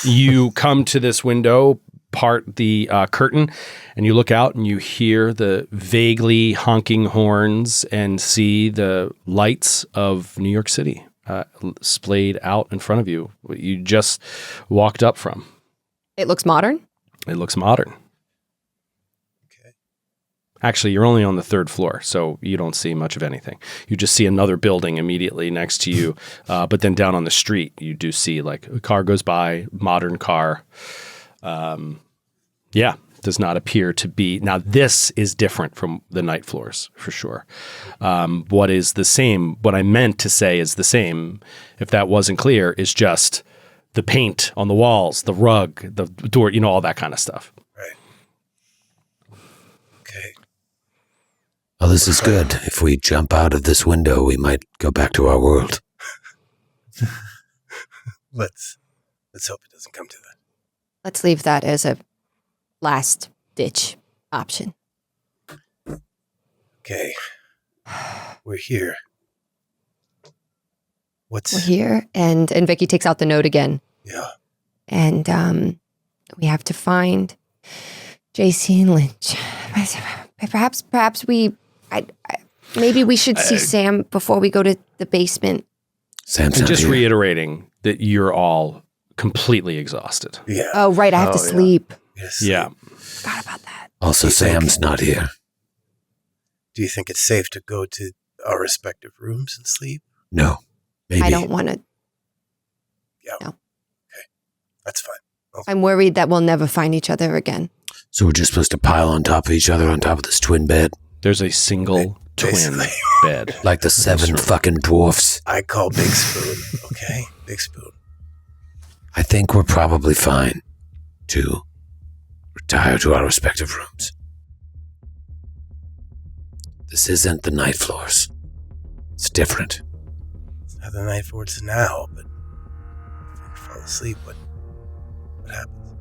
You come to this window, part the curtain, and you look out and you hear the vaguely honking horns and see the lights of New York City splayed out in front of you. You just walked up from. It looks modern? It looks modern. Actually, you're only on the 3rd floor, so you don't see much of anything. You just see another building immediately next to you. But then down on the street, you do see like a car goes by, modern car. Does not appear to be. Now, this is different from the night floors for sure. What is the same, what I meant to say is the same, if that wasn't clear, is just the paint on the walls, the rug, the door, all that kind of stuff. Right. Okay. Well, this is good. If we jump out of this window, we might go back to our world. Let's hope it doesn't come to that. Let's leave that as a last ditch option. Okay. We're here. We're here, and Vicky takes out the note again. Yeah. And we have to find JC and Lynch. Perhaps maybe we should see Sam before we go to the basement. Sam's and just here. reiterating that you're all completely exhausted. Yeah. Oh, right. I have to sleep. Yes. Yeah. Forgot about that. Also, Sam's not here. Do you think it's safe to go to our respective rooms and sleep? No. Maybe. I don't want to. Yeah. No. Okay. That's fine. I'm worried that we'll never find each other again. So we're just supposed to pile on top of each other on top of this twin bed? There's a single twin bed. Like the 7 fucking dwarfs. I call Big Spoon. Okay? Big Spoon. I think we're probably fine to retire to our respective rooms. This isn't the night floors. It's different. It's not the night for it's now, but if I fall asleep, what happens?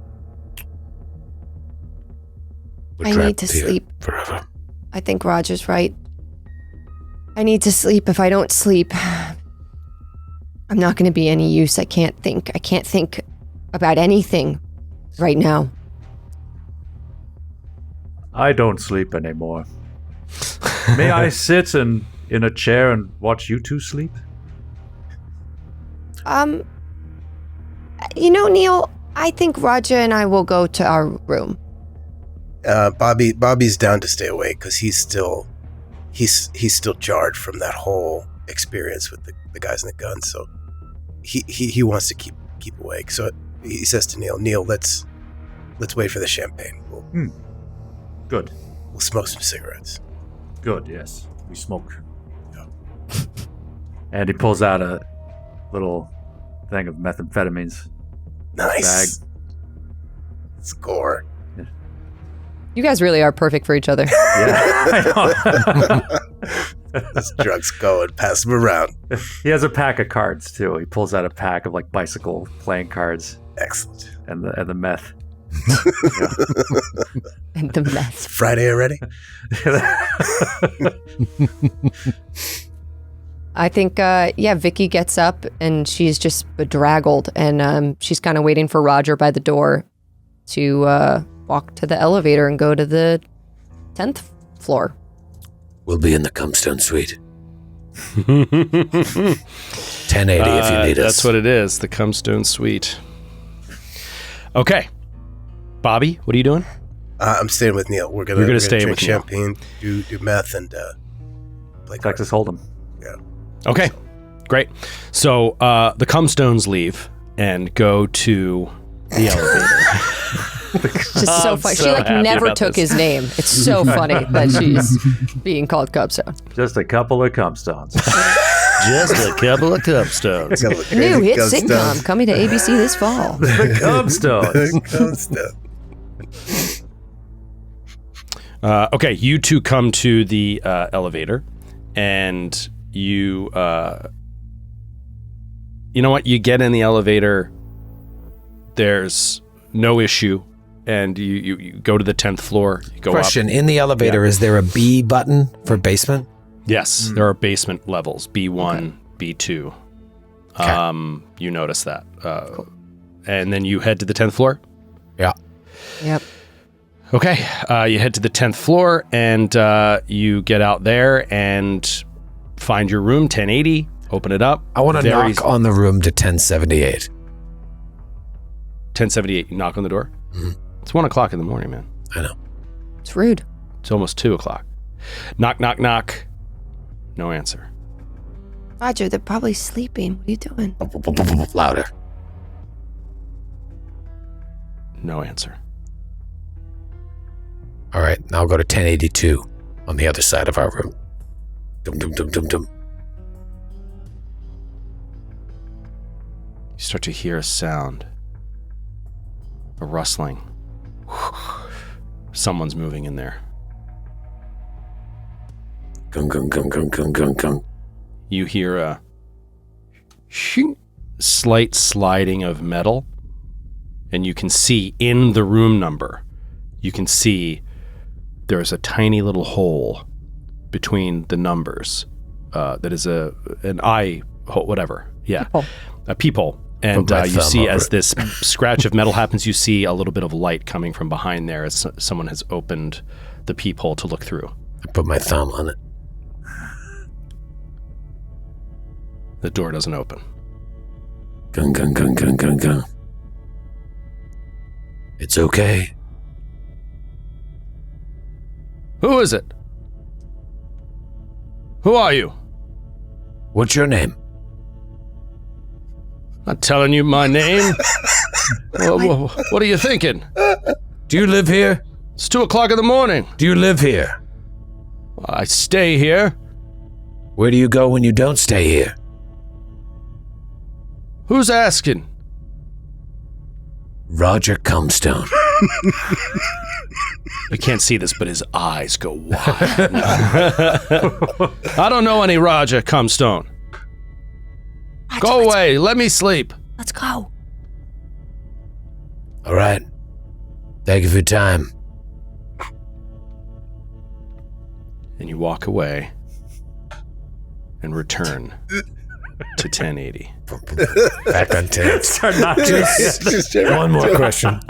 We're I need trapped to here sleep. forever. I think Roger's right. I need to sleep. If I don't sleep, I'm not going to be any use. I can't think about anything right now. I don't sleep anymore. May I sit in a chair and watch you two sleep? Neil, I think Roger and I will go to our room. Bobby's down to stay awake because he's still jarred from that whole experience with the guys in the guns. So he wants to keep awake. So he says to Neil, let's wait for the champagne. Good. We'll smoke some cigarettes. Good, yes. We smoke. Yeah. And he pulls out a little thing of methamphetamines. Nice. Bag. Score. You guys really are perfect for each other. Yeah, I know. This drug's going. Pass them around. He has a pack of cards too. He pulls out a pack of like bicycle playing cards. Excellent. And the meth. And the mess. Friday already? I think, Vicky gets up and she's just bedraggled, and she's kind of waiting for Roger by the door to walk to the elevator and go to the 10th floor. We'll be in the Cumstone Suite. 1080 if you need us. That's what it is, the Cumstone Suite. Okay. Bobby, what are you doing? I'm staying with Neil. We're gonna stay drink with champagne, do meth, and play cards. Texas Hold'em. Yeah. Okay, great. So the Cumstones leave and go to the elevator. It's just so funny. so She happy never about took this. his name. It's so funny that she's being called Cubstone. Just a couple of Cumstones. Just a couple of Cumstones. New hit sitcom coming to ABC this fall. The Cumstones. Okay, you two come to the elevator, and you know what? You get in the elevator. There's no issue, and you go to the 10th floor. You go Question, up. in the elevator, is there a B button for basement? Yes, there are basement levels, B1, B2. Okay. You notice that. And then you head to the 10th floor? Yeah. Yep. Okay, you head to the 10th floor, and you get out there and find your room, 1080, open it up. I want to knock on the room to 1078. 1078, you knock on the door? Mm-hmm. It's 1 o'clock in the morning, man. I know. It's rude. It's almost 2 o'clock. Knock, knock, knock. No answer. Roger, they're probably sleeping. What are you doing? Louder. No answer. All right, now I'll go to 1082 on the other side of our room. Dum, dum, dum, dum, dum. You start to hear a sound. A rustling. Someone's moving in there. Gung, gung, gung, gung, gung, gung, gung. You hear a shing, slight sliding of metal, and you can see in the room number, you can see there's a tiny little hole between the numbers that is an eye hole, whatever. Yeah, Peephole. A peephole. And you see as this scratch of metal happens, you see a little bit of light coming from behind there as someone has opened the peephole to look through. I put my thumb on it. The door doesn't open. Gung, gung, gung, gung, gung, gung. It's okay. Who is it? Who are you? What's your name? Not telling you my name. What are you thinking? Do you live here? It's 2 o'clock in the morning. Do you live here? I stay here. Where do you go when you don't stay here? Who's asking? Roger Cumstone. You can't see this, but his eyes go wide. I don't know any Roger Cumstone. Go away. Let me sleep. Let's go. All right. Thank you for your time. And you walk away and return to 1080. Back on 10. Start knocking. Just One more question.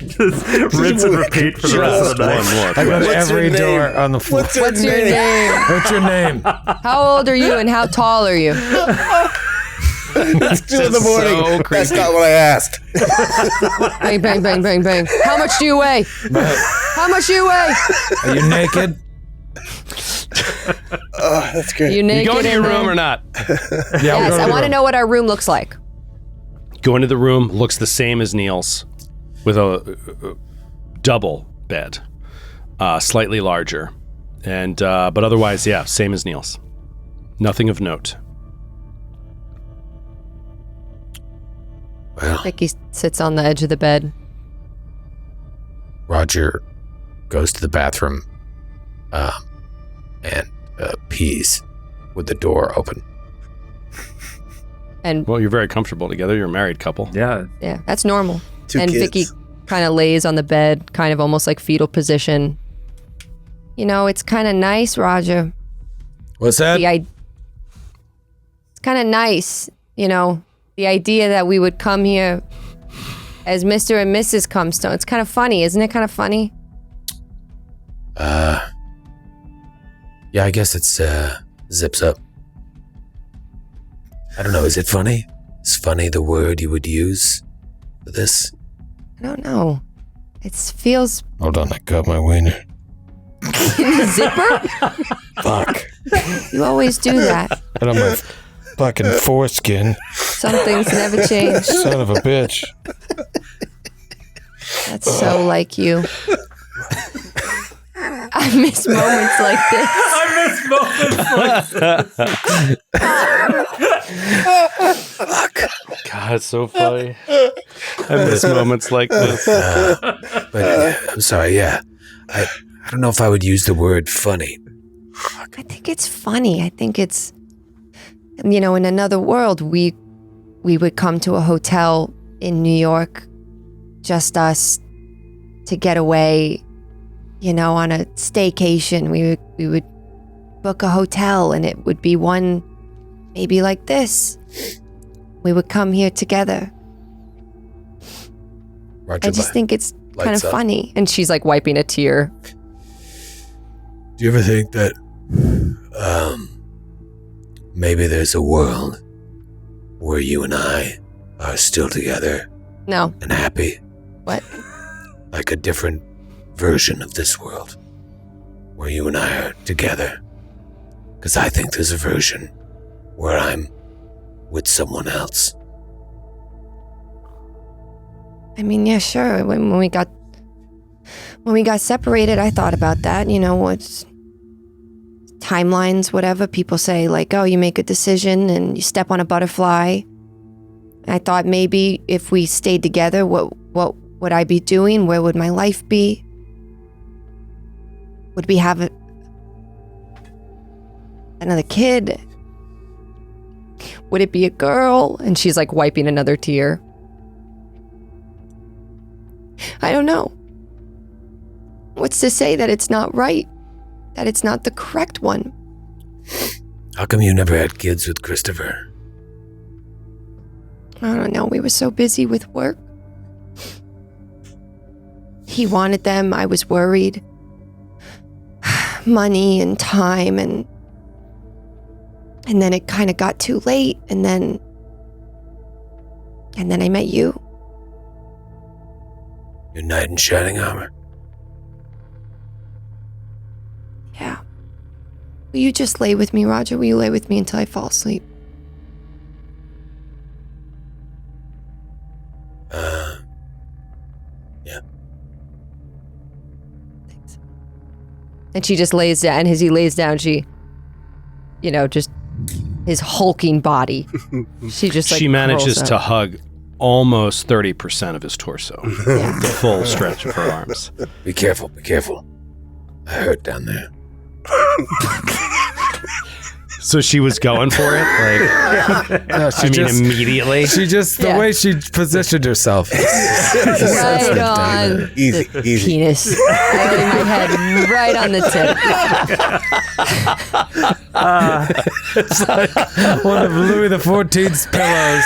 Just rinse and repeat for the rest of the night. One more. I go to What's your every name? door on the floor. What's your What's your name? name? What's your name? How old are you and how tall are you? It's 2 in the morning. so That's creepy. not what I asked. Bang, bang, bang, bang, bang. How much do you weigh? How much do you weigh? Are you naked? Oh, that's great. You naked You go into your in room there? or not? Yes, I want to know what our room looks like. Go into the room, looks the same as Neil's, with a double bed, slightly larger, and but otherwise, yeah, same as Neil's. Nothing of note. Well, Vicky sits on the edge of the bed. Roger goes to the bathroom and pees with the door open. And Well, you're very comfortable together. You're a married couple. Yeah. yeah, that's normal. 2 and kids. Vicky kind of lays on the bed, kind of almost like fetal position. You know, it's kind of nice, Roger. What's that? It's kind of nice, you know, the idea that we would come here as Mr. and Mrs. Comestone. It's kind of funny, isn't it? Kind of funny. Yeah, I guess it's zips up. I don't know. Is it funny? Is funny the word you would use for this? I don't know. It feels. Hold on, I got my wiener. Zipper? Fuck. You always do that. And on my fucking foreskin. Some things never change. Son of a bitch. That's so like you. I miss moments like this. Fuck. God, it's so funny. I miss moments like this. I'm sorry, yeah. I don't know if I would use the word funny. I think it's funny. I think it's, you know, in another world, we would come to a hotel in New York, just us, to get away, you know, on a staycation. We would book a hotel, and it would be one maybe like this. We would come here together. Roger, I just think it's kind of up. funny. And she's like wiping a tear. Do you ever think that maybe there's a world where you and I are still together No. and happy? What? Like a different version of this world where you and I are together. Because I think there's a version where I'm with someone else. I mean, yeah, sure. When we got separated, I thought about that. You know, what's timelines, whatever. People say like, oh, you make a decision and you step on a butterfly. I thought maybe if we stayed together, what would I be doing? Where would my life be? Would we have another kid? Would it be a girl? And she's like wiping another tear. I don't know. What's to say that it's not right? That it's not the correct one? How come you never had kids with Christopher? I don't know. We were so busy with work. He wanted them. I was worried. Money and time, and then it kind of got too late, and then I met you. Your knight in shining armor. Yeah. Will you just lay with me, Roger? Will you lay with me until I fall asleep? Yeah. Thanks. And she just lays down, and as he lays down, she, you know, just his hulking body. She just like she manages curls to up. hug almost 30% of his torso. Yeah. The full stretch of her arms. Be careful, be careful. I hurt down there. So she was going for it? Like, No, I mean, immediately? She just, the Yeah. way she positioned herself. Right on Easy, the easy. penis. Right in my head, right on the tip. It's like one of Louis XIV's pillows.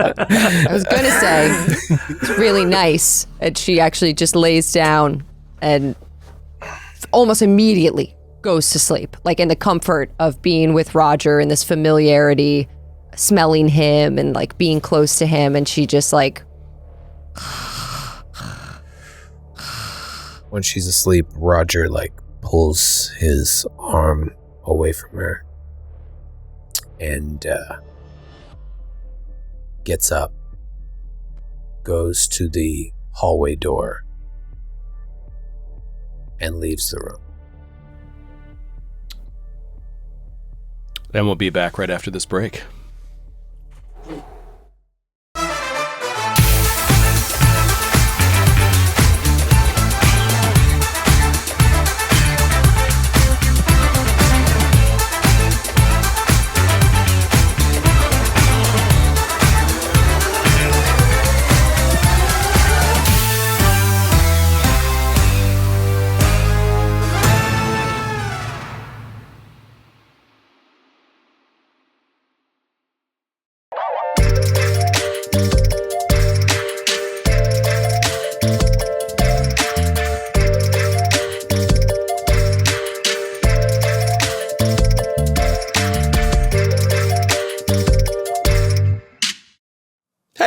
I was gonna say it's really nice, and she actually just lays down and almost immediately goes to sleep, like in the comfort of being with Roger and this familiarity, smelling him and like being close to him, and she just like. When she's asleep, Roger like pulls his arm away from her and gets up, goes to the hallway door, and leaves the room. And we'll be back right after this break.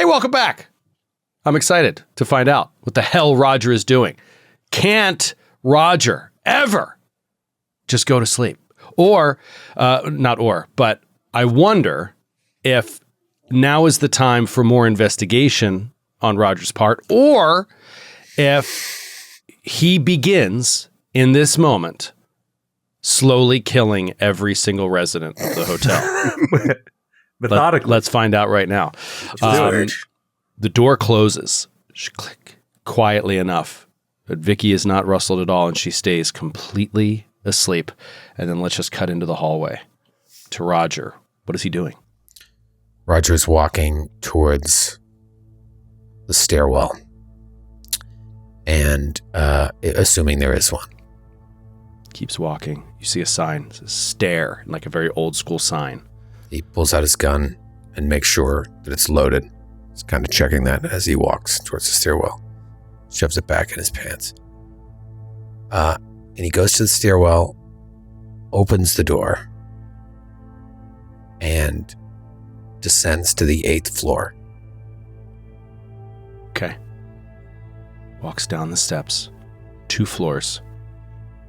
welcome back. I'm excited to find out what the hell Roger is doing. Can't Roger ever just go to sleep? But I wonder if now is the time for more investigation on Roger's part, or if he begins in this moment slowly killing every single resident of the hotel. Methodically. Let's find out right now. The door closes. Click quietly enough, but Vicky is not rustled at all, and she stays completely asleep. And then let's just cut into the hallway to Roger. What is he doing? Roger's walking towards the stairwell, and assuming there is one. Keeps walking. You see a sign. It says stare, like a very old school sign. He pulls out his gun and makes sure that it's loaded. He's kind of checking that as he walks towards the stairwell. Shoves it back in his pants. And he goes to the stairwell, opens the door, and descends to the 8th floor. Okay. Walks down the steps, 2 floors,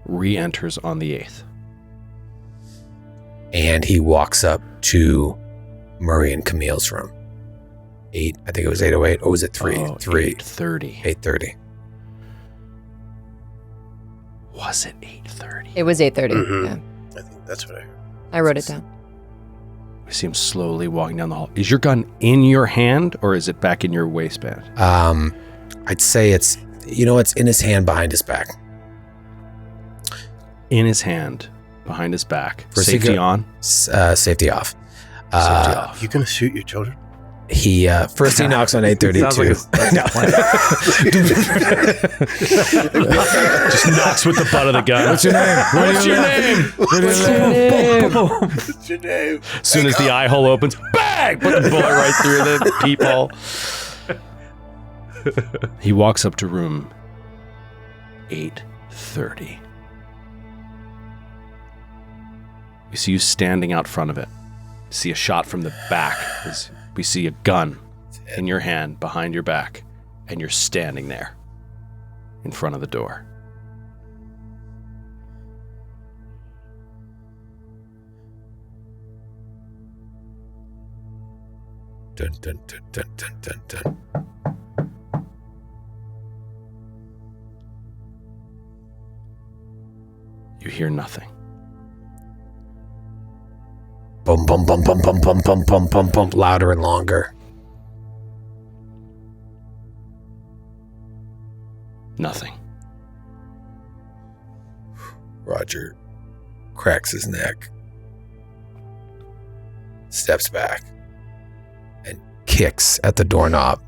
re-enters on the 8th. And he walks up to Murray and Camille's room. I think it was 808, or was it 3? 8:30. 8:30. Was it 8:30? It was 8:30. Mhm. Yeah. I think that's what I heard. I wrote it down. We see him slowly walking down the hall. Is your gun in your hand, or is it back in your waistband? I'd say it's in his hand behind his back. In his hand, behind his back. First Safety he on? Safety off. Safety off. You gonna shoot your children? He first he knocks on 832. Sounds like a plan. Just knocks with the butt of the gun. What's your name? What's your name? What's your name? As soon as the eye hole opens, bang! Put the bullet right through the peephole. He walks up to room 830. We see you standing out front of it. We see a shot from the back. We see a gun in your hand behind your back, and you're standing there in front of the door. Dun, dun, dun, dun, dun, dun, dun. You hear nothing. Bum, bum, bum, bum, bum, bum, bum, bum, bum, bum, louder and longer. Nothing. Roger cracks his neck, steps back, and kicks at the doorknob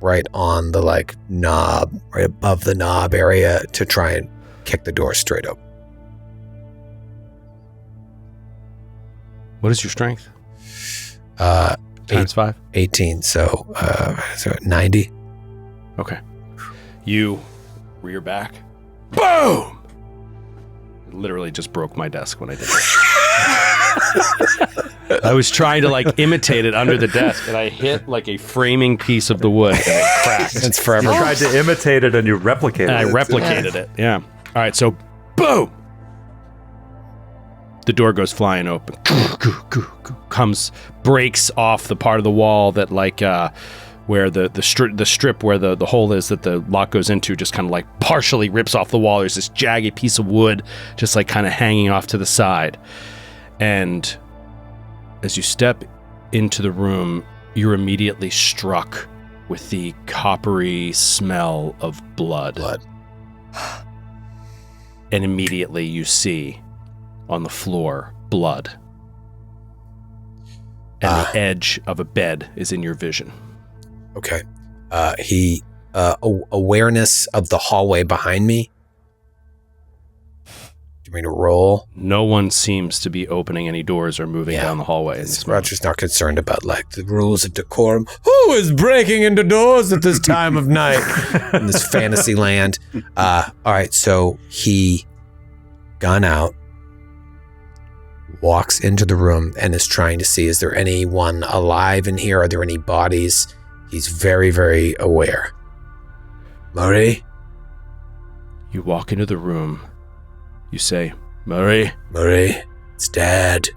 right on the knob, right above the knob area to try and kick the door straight open. What is your strength? Times 5? 18, so 90. Okay. You rear back. Boom! It literally just broke my desk when I did that. I was trying to imitate it under the desk, and I hit a framing piece of the wood, and it cracked. It's forever. You tried to imitate it and you replicated And I it. replicated it. Yeah. All right. So, boom! The door goes flying open. Breaks off the part of the wall that where the strip where the hole is that the lock goes into, just kind of partially rips off the wall. There's this jagged piece of wood just kind of hanging off to the side. And as you step into the room, you're immediately struck with the coppery smell of blood. And immediately you see on the floor blood. And the edge of a bed is in your vision. Okay. He awareness of the hallway behind me. Do you mean to roll? No one seems to be opening any doors or moving down the hallway. In this moment. Roger's not concerned about the rules of decorum. Who is breaking into doors at this time of night in this fantasy land? All right, so he, gun out, walks into the room and is trying to see, is there anyone alive in here? Are there any bodies? He's very, very aware. Murray? You walk into the room. You say, Murray? Murray, it's Dad.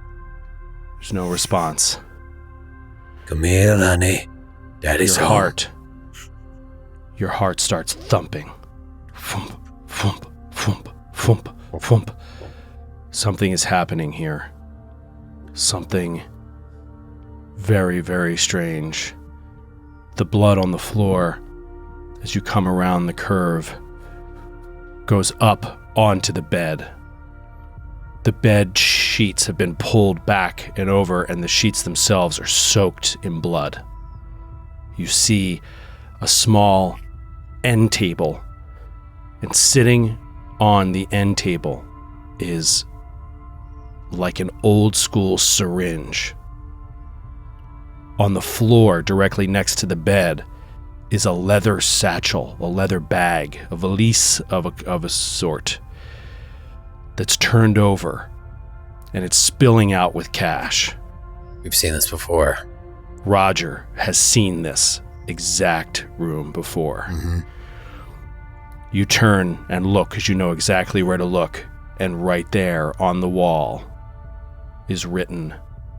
There's no response. Camille, honey. Daddy's home. Your heart starts thumping. Thump, thump, thump, thump, thump. Something is happening here. Something very, very strange. The blood on the floor, as you come around the curve, goes up onto the bed. The bed sheets have been pulled back and over, and the sheets themselves are soaked in blood. You see a small end table, and sitting on the end table is like an old school syringe. On the floor, directly next to the bed, is a leather satchel, a leather bag, a valise of a sort that's turned over, and it's spilling out with cash. We've seen this before. Roger has seen this exact room before. Mm-hmm. You turn and look because you know exactly where to look, and right there on the wall is written,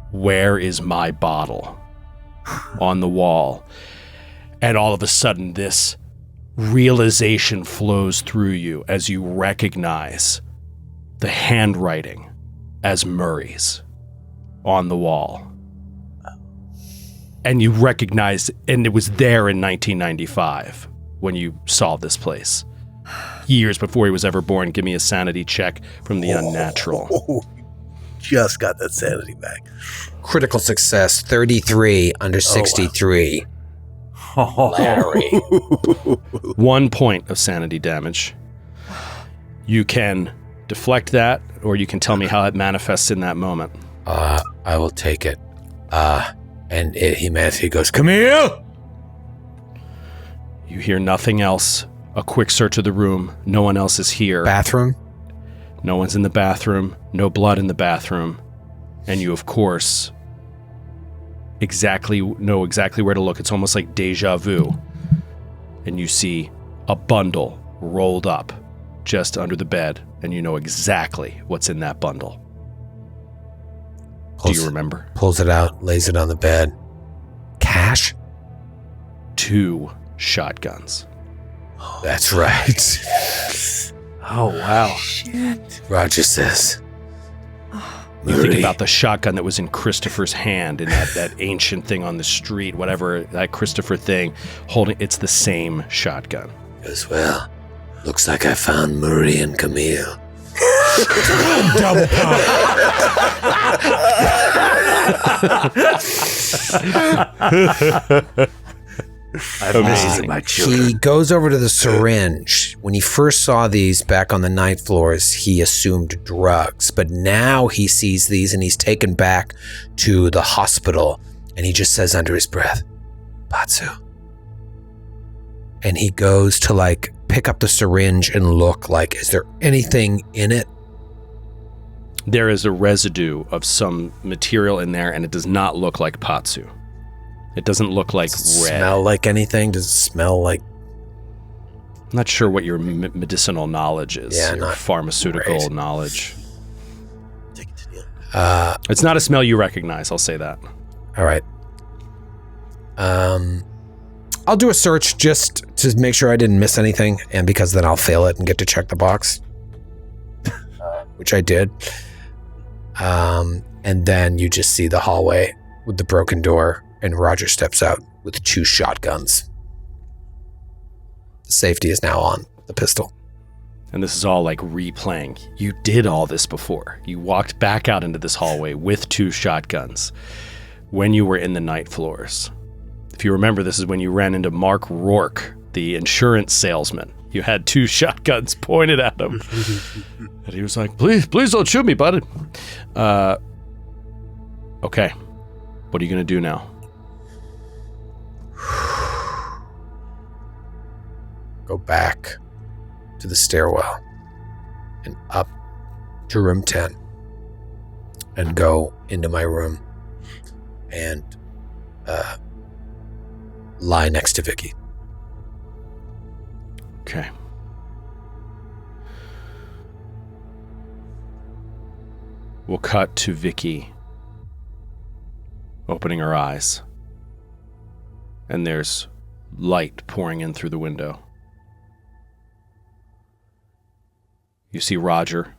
"Where is my bottle?" on the wall. And all of a sudden, this realization flows through you as you recognize the handwriting as Murray's on the wall. And you recognize, and it was there in 1995 when you saw this place. Years before he was ever born. Give me a sanity check from the unnatural. Just got that sanity back. Critical success, 33 under 63. Larry. 1 point of sanity damage. You can deflect that, or you can tell me how it manifests in that moment. I will take it. He goes, Camille! You hear nothing else. A quick search of the room. No one else is here. Bathroom? No one's in the bathroom. No blood in the bathroom. And you, of course, know exactly where to look. It's almost like deja vu. And you see a bundle rolled up just under the bed, and you know exactly what's in that bundle. Do you remember? Pulls it out, lays it on the bed. Cash? 2 shotguns. That's right. Oh, wow. Shit. Roger says. You think about the shotgun that was in Christopher's hand in that ancient thing on the street, whatever, that Christopher thing, it's the same shotgun. As well, looks like I found Murray and Camille. Double pump. He goes over to the syringe. When he first saw these back on the ninth floors, he assumed drugs. But now he sees these and he's taken back to the hospital. And he just says under his breath, Patsu. And he goes to pick up the syringe and look is there anything in it? There is a residue of some material in there, and it does not look like Patsu. It doesn't look like Does it red. smell like anything? Does it smell like... I'm not sure what your medicinal knowledge is. Yeah, your not pharmaceutical great. knowledge. Take it to the It's not a smell you recognize, I'll say that. All right. I'll do a search just to make sure I didn't miss anything, and because then I'll fail it and get to check the box, which I did. And then you just see the hallway with the broken door, and Roger steps out with 2 shotguns. The safety is now on the pistol. And this is all replaying. You did all this before. You walked back out into this hallway with 2 shotguns when you were in the night floors. If you remember, this is when you ran into Mark Rourke, the insurance salesman. You had 2 shotguns pointed at him. And he was like, please don't shoot me, buddy. Okay. What are you going to do now? Go back to the stairwell and up to room 10 and go into my room and lie next to Vicky. Okay. We'll cut to Vicky opening her eyes. And there's light pouring in through the window. You see Roger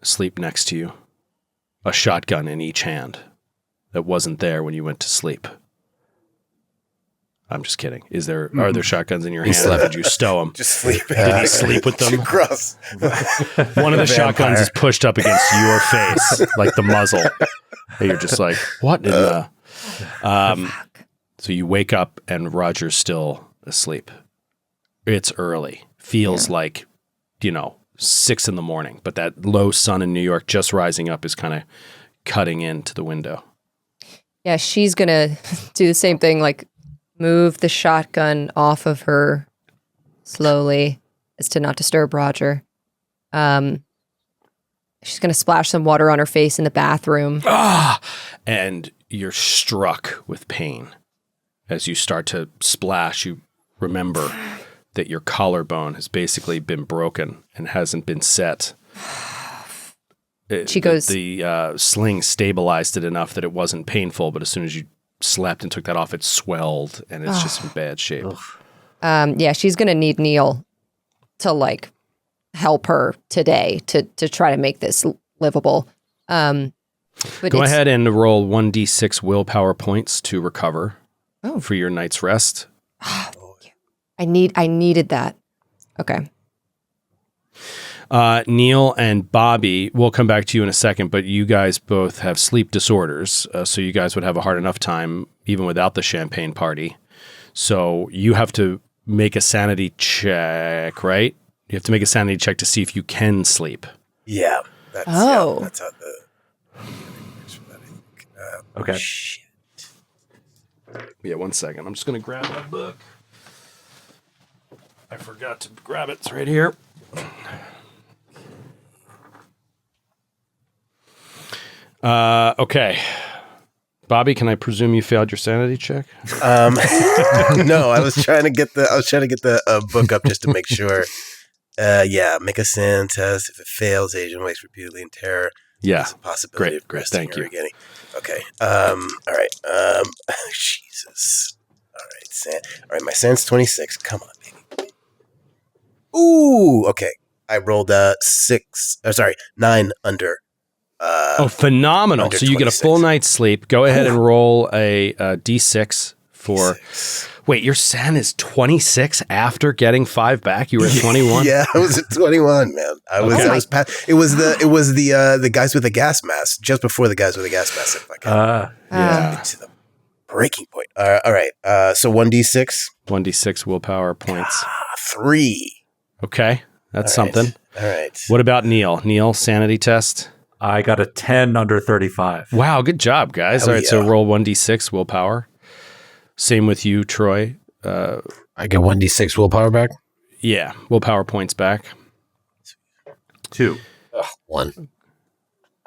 asleep next to you, a shotgun in each hand that wasn't there when you went to sleep. I'm just kidding. Are there shotguns in your hand? Did you stow them? Just sleep. Did he sleep with them? Gross. One of the shotguns is pushed up against your face, like the muzzle. And you're just like, what in the... So you wake up and Roger's still asleep. It's early. Feels like, 6 a.m, but that low sun in New York just rising up is kind of cutting into the window. Yeah, she's going to do the same thing, like move the shotgun off of her slowly as to not disturb Roger. She's going to splash some water on her face in the bathroom. And you're struck with pain. As you start to splash, you remember that your collarbone has basically been broken and hasn't been set. She goes... The sling stabilized it enough that it wasn't painful, but as soon as you slept and took that off, it swelled, and it's just in bad shape. Yeah, she's going to need Neil to, help her today to try to make this livable. But Go ahead and roll 1d6 willpower points to recover for your night's rest. I needed that. Okay. Neil and Bobby, we'll come back to you in a second, but you guys both have sleep disorders, so you guys would have a hard enough time even without the champagne party. So you have to make a sanity check, right? You have to make a sanity check to see if you can sleep. Yeah. That's how the... Okay. Shit. Yeah, 1 second. I'm just going to grab that book. I forgot to grab it. It's right here. Okay. Bobby, can I presume you failed your sanity check? No, I was trying to get the book up just to make sure. Make a SAN test. If it fails, agent wakes repeatedly in terror. Yeah. There's a possibility of Great. resting Thank or you. getting. Okay. All right. Jesus. All right. SAN. All right. My SAN's 26. Come on, baby. Ooh. Okay. I rolled 9 under. Phenomenal. Under So you get a 26. full night's sleep. Go ahead and roll a D6 for... D6. Wait, your SAN is 26 after getting 5 back? You were at 21? Yeah, I was at 21, man. I was it was the guys with the gas mask, just before the guys with the gas mask. To the breaking point. All right. So 1d6. 1d6 willpower points. 3. Okay. That's something. All right. What about Neil? Neil, sanity test? I got a 10 under 35. Wow, good job, guys. Hell All right, yeah. so roll 1d6 willpower. Same with you, Troy. I get 1d6 willpower back. Yeah, willpower points back. 2. 1.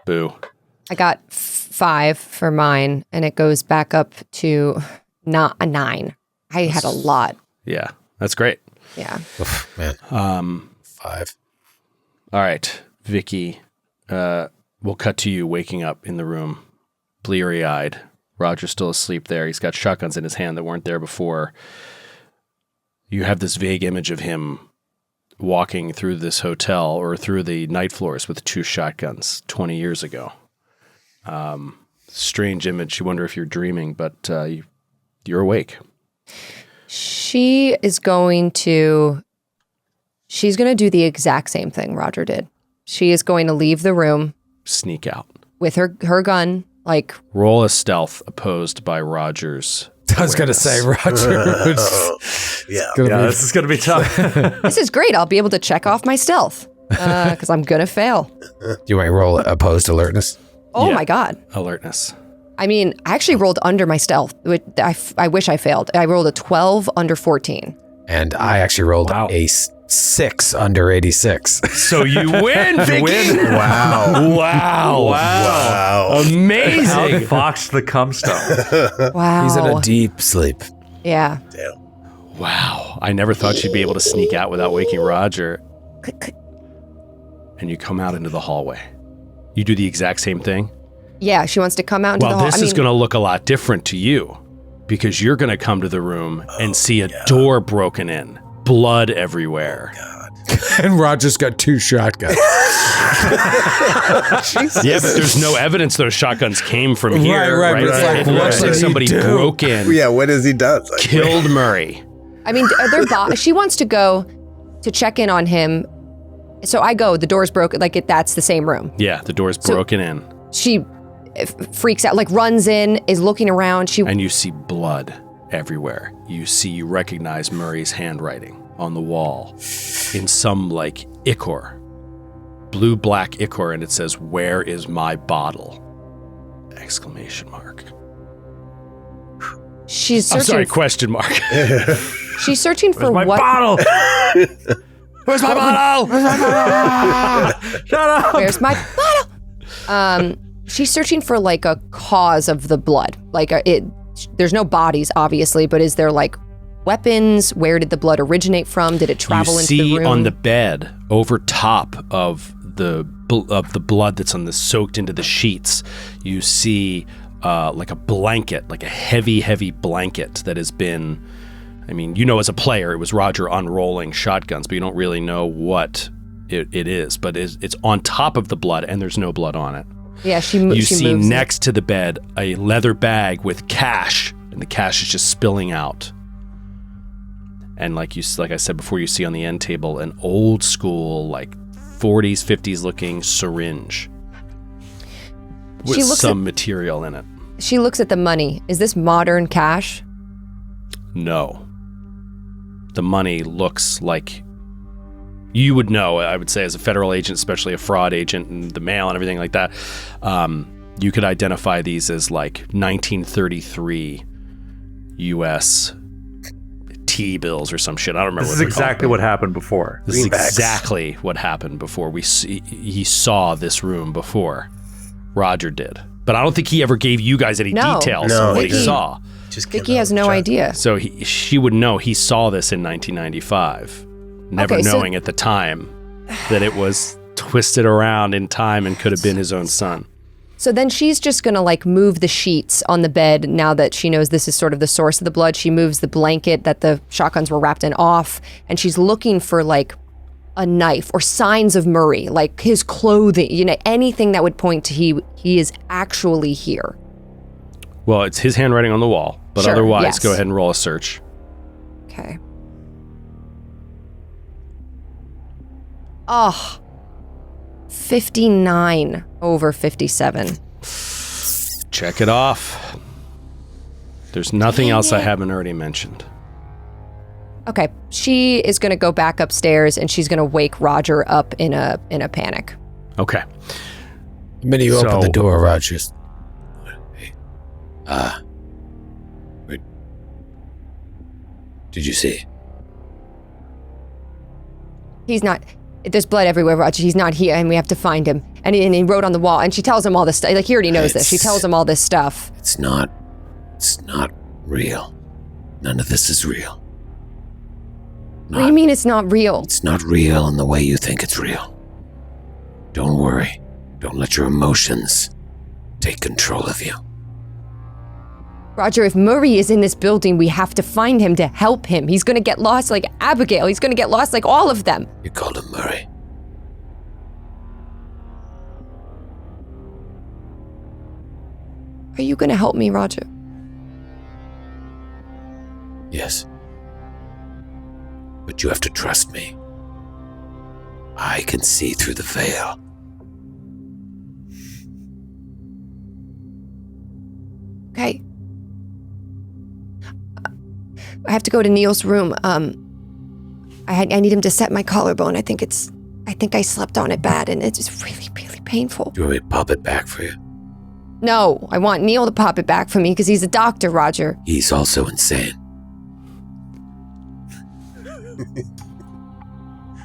Boo. I got 5 for mine, and it goes back up to not a 9. I had a lot. Yeah, that's great. Yeah. Oof, man. 5. All right, Vicky, we'll cut to you waking up in the room, bleary-eyed. Roger's still asleep there. He's got shotguns in his hand that weren't there before. You have this vague image of him walking through this hotel or through the night floors with 2 shotguns 20 years ago. Strange image. You wonder if you're dreaming, but you're awake. She's going to do the exact same thing Roger did. She is going to leave the room. Sneak out. With her gun, Roll a stealth opposed by Roger's. I was going to say, Roger. This is going to be tough. this is great. I'll be able to check off my stealth because I'm going to fail. Do you want to roll opposed alertness? Oh Yeah. my God. Alertness. I mean, I actually rolled under my stealth. I wish I failed. I rolled a 12 under 14. And I actually rolled a 6 under 86. So you win, Vicky. Wow. Amazing. Outfoxed the cum stone. Wow. He's in a deep sleep. Yeah. Damn. Wow. I never thought she'd be able to sneak out without waking Roger. And you come out into the hallway. You do the exact same thing? Yeah, she wants to come out into the hall. Well, this is going to look a lot different to you because you're going to come to the room and see a door broken in, blood everywhere. And Roger's got 2 shotguns. Yeah, but there's no evidence those shotguns came from here. Right. It looks like somebody broke in. Yeah, what has he done? Like, Killed Murray. I mean, she wants to go to check in on him. So I go, the door's broken, like that's the same room. Yeah, the door's broken in. She freaks out, like runs in, is looking around. And you see blood everywhere. You recognize Murray's handwriting on the wall in some like ichor, blue-black ichor, and it says, "Where is my bottle?" ! She's searching. I'm sorry, question mark. She's searching for my what? bottle? Where's my bottle? Shut up! Where's my bottle? She's searching for like a cause of the blood. Like there's no bodies, obviously, but is there like weapons? Where did the blood originate from? Did it travel into the room? You see on the bed, over top of the blood that's soaked into the sheets, you see like a blanket, like a heavy blanket that has been. I mean, as a player, it was Roger unrolling shotguns, but you don't really know what it is. But it's on top of the blood, and there's no blood on it. Yeah, You see moves next to the bed a leather bag with cash, and the cash is just spilling out. And like I said before, you see on the end table an old school, like 40s, 50s looking syringe with some material in it. She looks at the money. Is this modern cash? No. The money looks like you would know, I would say, as a federal agent, especially a fraud agent and the mail and everything like that. You could identify these as like 1933 U.S. T-bills or some shit. I don't remember. This is exactly what happened before. This is exactly what happened before. He saw this room before. Roger did. But I don't think he ever gave you guys any details on what he saw. Vicky has no idea. So she would know he saw this in 1995, never knowing at the time that it was twisted around in time and could have been his own son. So then she's just going to like move the sheets on the bed now that she knows this is sort of the source of the blood. She moves the blanket that the shotguns were wrapped in off, and she's looking for like a knife or signs of Murray, like his clothing, anything that would point to he is actually here. Well, it's his handwriting on the wall, but Sure, otherwise, yes. go ahead and roll a search. Okay. Oh, 59 over 57. Check it off. There's nothing else I haven't already mentioned. Okay, she is going to go back upstairs and she's going to wake Roger up in a panic. Okay. The minute you open the door, Rogers. Wait. Did you see? He's not. There's blood everywhere, Roger. He's not here, and we have to find him. And he wrote on the wall, and she tells him all this stuff. Like, he already knows this. She tells him all this stuff. It's not real. None of this is real. What do you mean it's not real? It's not real in the way you think it's real. Don't worry. Don't let your emotions take control of you. Roger, if Murray is in this building, we have to find him to help him. He's going to get lost like Abigail. He's going to get lost like all of them. You called him Murray. Are you going to help me, Roger? Yes. But you have to trust me. I can see through the veil. Okay. I have to go to Neil's room. I need him to set my collarbone. I think I slept on it bad, and it's just really, really painful. Do you want me to pop it back for you? No, I want Neil to pop it back for me because he's a doctor, Roger. He's also insane.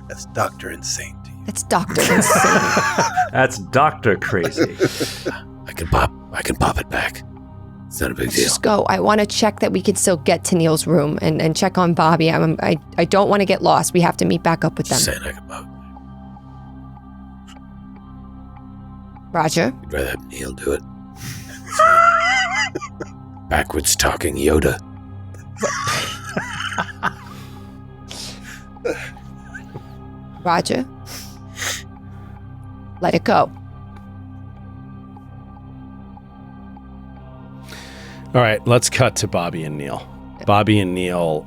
That's Dr. Insane to you. That's Dr. Insane. That's Dr. Crazy. I can pop it back. It's not a big deal. Just go. I want to check that we can still get to Neil's room and check on Bobby. I don't want to get lost. We have to meet back up with them. Just saying I can Bobby. Roger. I'd rather have Neil do it. Backwards talking Yoda. Roger. Let it go. All right, let's cut to Bobby and Neil. Bobby and Neil,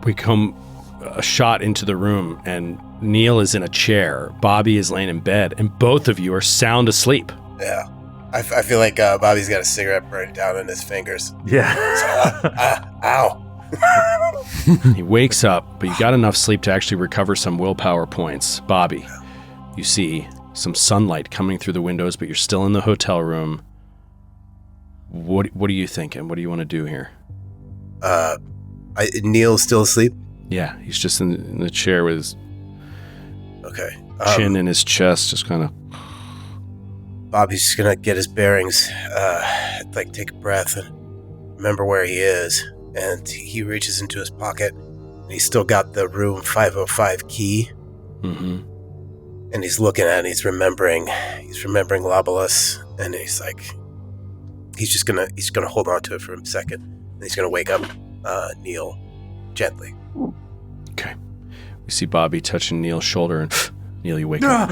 we come a shot into the room, and Neil is in a chair. Bobby is laying in bed, and both of you are sound asleep. Yeah. I feel like Bobby's got a cigarette burning down in his fingers. Yeah. Ow. He wakes up, but you got enough sleep to actually recover some willpower points. Bobby, you see some sunlight coming through the windows, but you're still in the hotel room. What are you thinking? What do you want to do here? Neil's still asleep? Yeah, he's just in the chair with his chin in his chest, just kind of... Bobby's just gonna get his bearings, take a breath and remember where he is. And he reaches into his pocket, and he's still got the room 505 key. Mm-hmm. And he's looking at it, and he's remembering Lavallee, and he's like, he's gonna hold on to it for a second, and he's gonna wake up Neil gently. Okay. We see Bobby touching Neil's shoulder, and Neil, you wake up.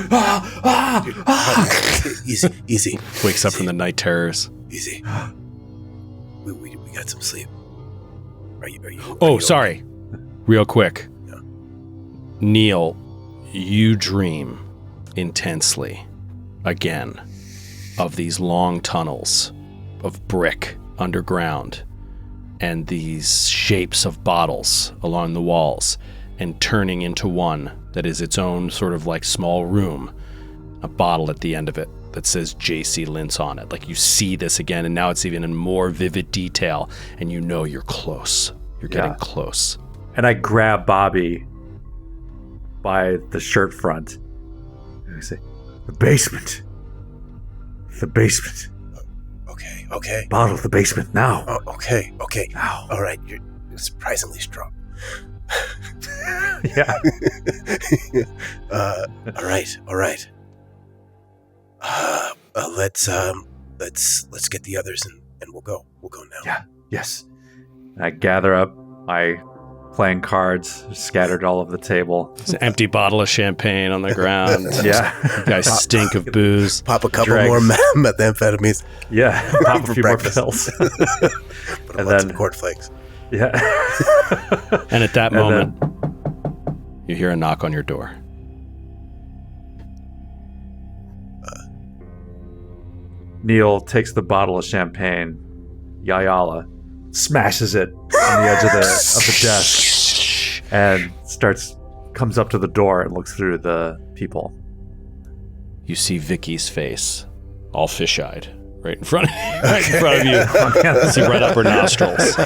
Easy. Wakes up from the night terrors. Easy. We got some sleep. Are you Oh, sorry. Real quick. Yeah. Neil, you dream intensely again of these long tunnels of brick underground and these shapes of bottles along the walls and turning into one that is its own sort of like small room, a bottle at the end of it that says JC Lintz on it. Like you see this again, and now it's even in more vivid detail, and you know you're close. You're getting close. And I grab Bobby by the shirt front. And I say, the basement. Okay. Bottle the basement now. Oh, okay. Now. All right, you're surprisingly strong. Yeah. All right. Let's get the others and we'll go now. Yeah. Yes. And I gather up my playing cards scattered all over the table. There's an empty bottle of champagne on the ground. Yeah. You guys stink of booze. Pop a couple Dregs. more methamphetamines. Yeah. Pop a few breakfast. more pills. Put And on then- some cornflakes. Yeah. And at that And moment, you hear a knock on your door. Neil takes the bottle of champagne, Yayala, smashes it on the edge of the desk, and comes up to the door and looks through the people. You see Vicky's face, all fish-eyed, right in front of you. You see right up her nostrils.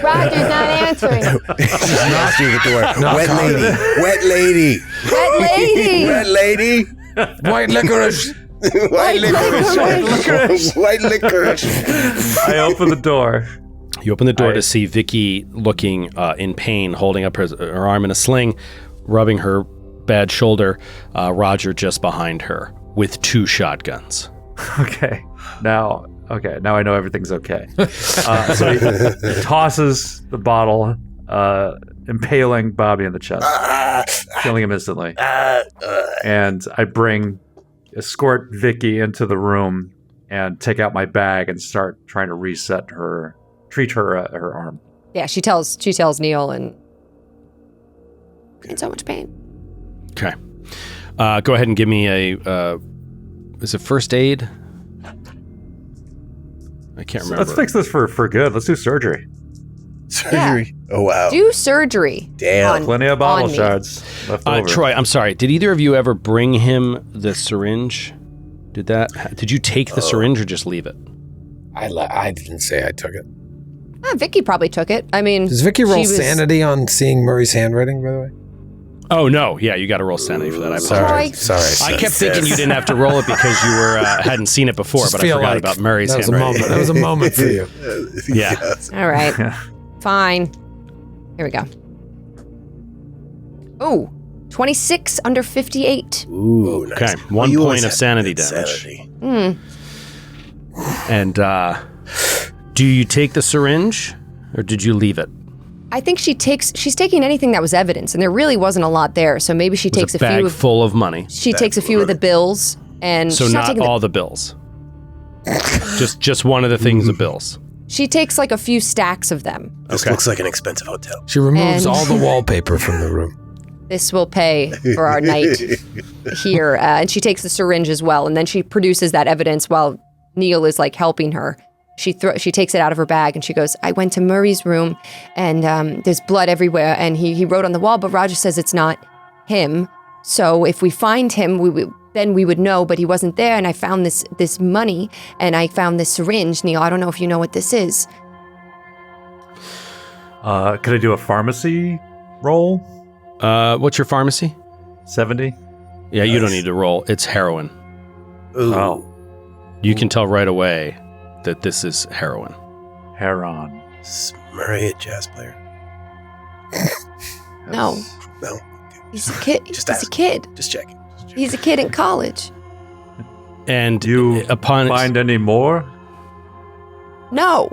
Roger's not answering. She's not through the door. Wet lady. White licorice. White licorice. I open the door. You open the door to see Vicky looking in pain, holding up her arm in a sling, rubbing her bad shoulder. Roger just behind her with 2 shotguns. Okay, now I know everything's okay. So he Tosses the bottle, impaling Bobby in the chest, killing him instantly. And I escort Vicky into the room and take out my bag and start trying to treat her arm. Yeah, she tells Neil, and in so much pain. Okay. Go ahead and give me is it first aid? I can't remember. Let's fix this for good. Let's do surgery. Surgery. Yeah. Oh, wow. Do surgery. Damn. Plenty of bottle shards left over. Troy, I'm sorry. Did either of you ever bring him the syringe? Did you take the syringe or just leave it? I didn't say I took it. Vicky probably took it. I mean, Does Vicky roll sanity on seeing Murray's handwriting, by the way? Oh, no. Yeah, you got to roll sanity for that. I apologize. Sorry. I kept thinking you didn't have to roll it because you were hadn't seen it before, but I forgot about Murray's handwriting. That was a moment for you. Yeah. All right. Fine. Here we go. Oh, 26 under 58. Ooh, nice. Okay, 1 point of sanity damage. And do you take the syringe, or did you leave it? I think she's taking anything that was evidence, and there really wasn't a lot there. So maybe she takes a bag few full of money. She takes a few of the bills, and so she's not all the bills. just one of the things of bills. She takes like a few stacks of them. This looks like an expensive hotel. She removes all the wallpaper from the room. This will pay for our night here. And she takes the syringe as well. And then she produces that evidence while Neil is like helping her. She takes it out of her bag and she goes, I went to Murray's room and there's blood everywhere. And he wrote on the wall, but Roger says it's not him. So if we find him, then we would know, but he wasn't there. And I found this money and I found this syringe. Neil, I don't know if you know what this is. Could I do a pharmacy roll? What's your pharmacy? 70. Yeah, you don't need to roll. It's heroin. Ooh. Oh. You can tell right away that this is heroin. Heron. Is Murray a jazz player? No. No. He's a kid. Just He's a kid. Just checking. He's a kid in college. And you upon find any more? No.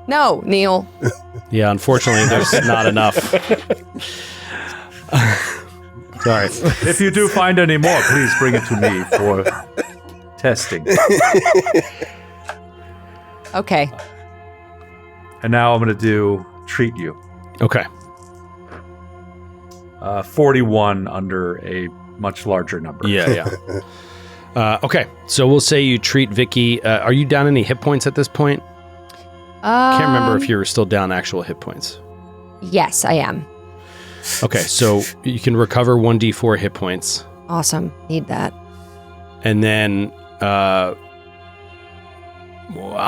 No, Neil. Yeah, unfortunately, there's not enough. Sorry. If you do find any more, please bring it to me for testing. Okay. And now I'm going to treat you. Okay. 41 under a much larger number. Yeah. Okay, so we'll say you treat Vicky. Are you down any hit points at this point? Can't remember if you're still down actual hit points. Yes, I am. Okay, so you can recover 1d4 hit points. Awesome. Need that. And then I'll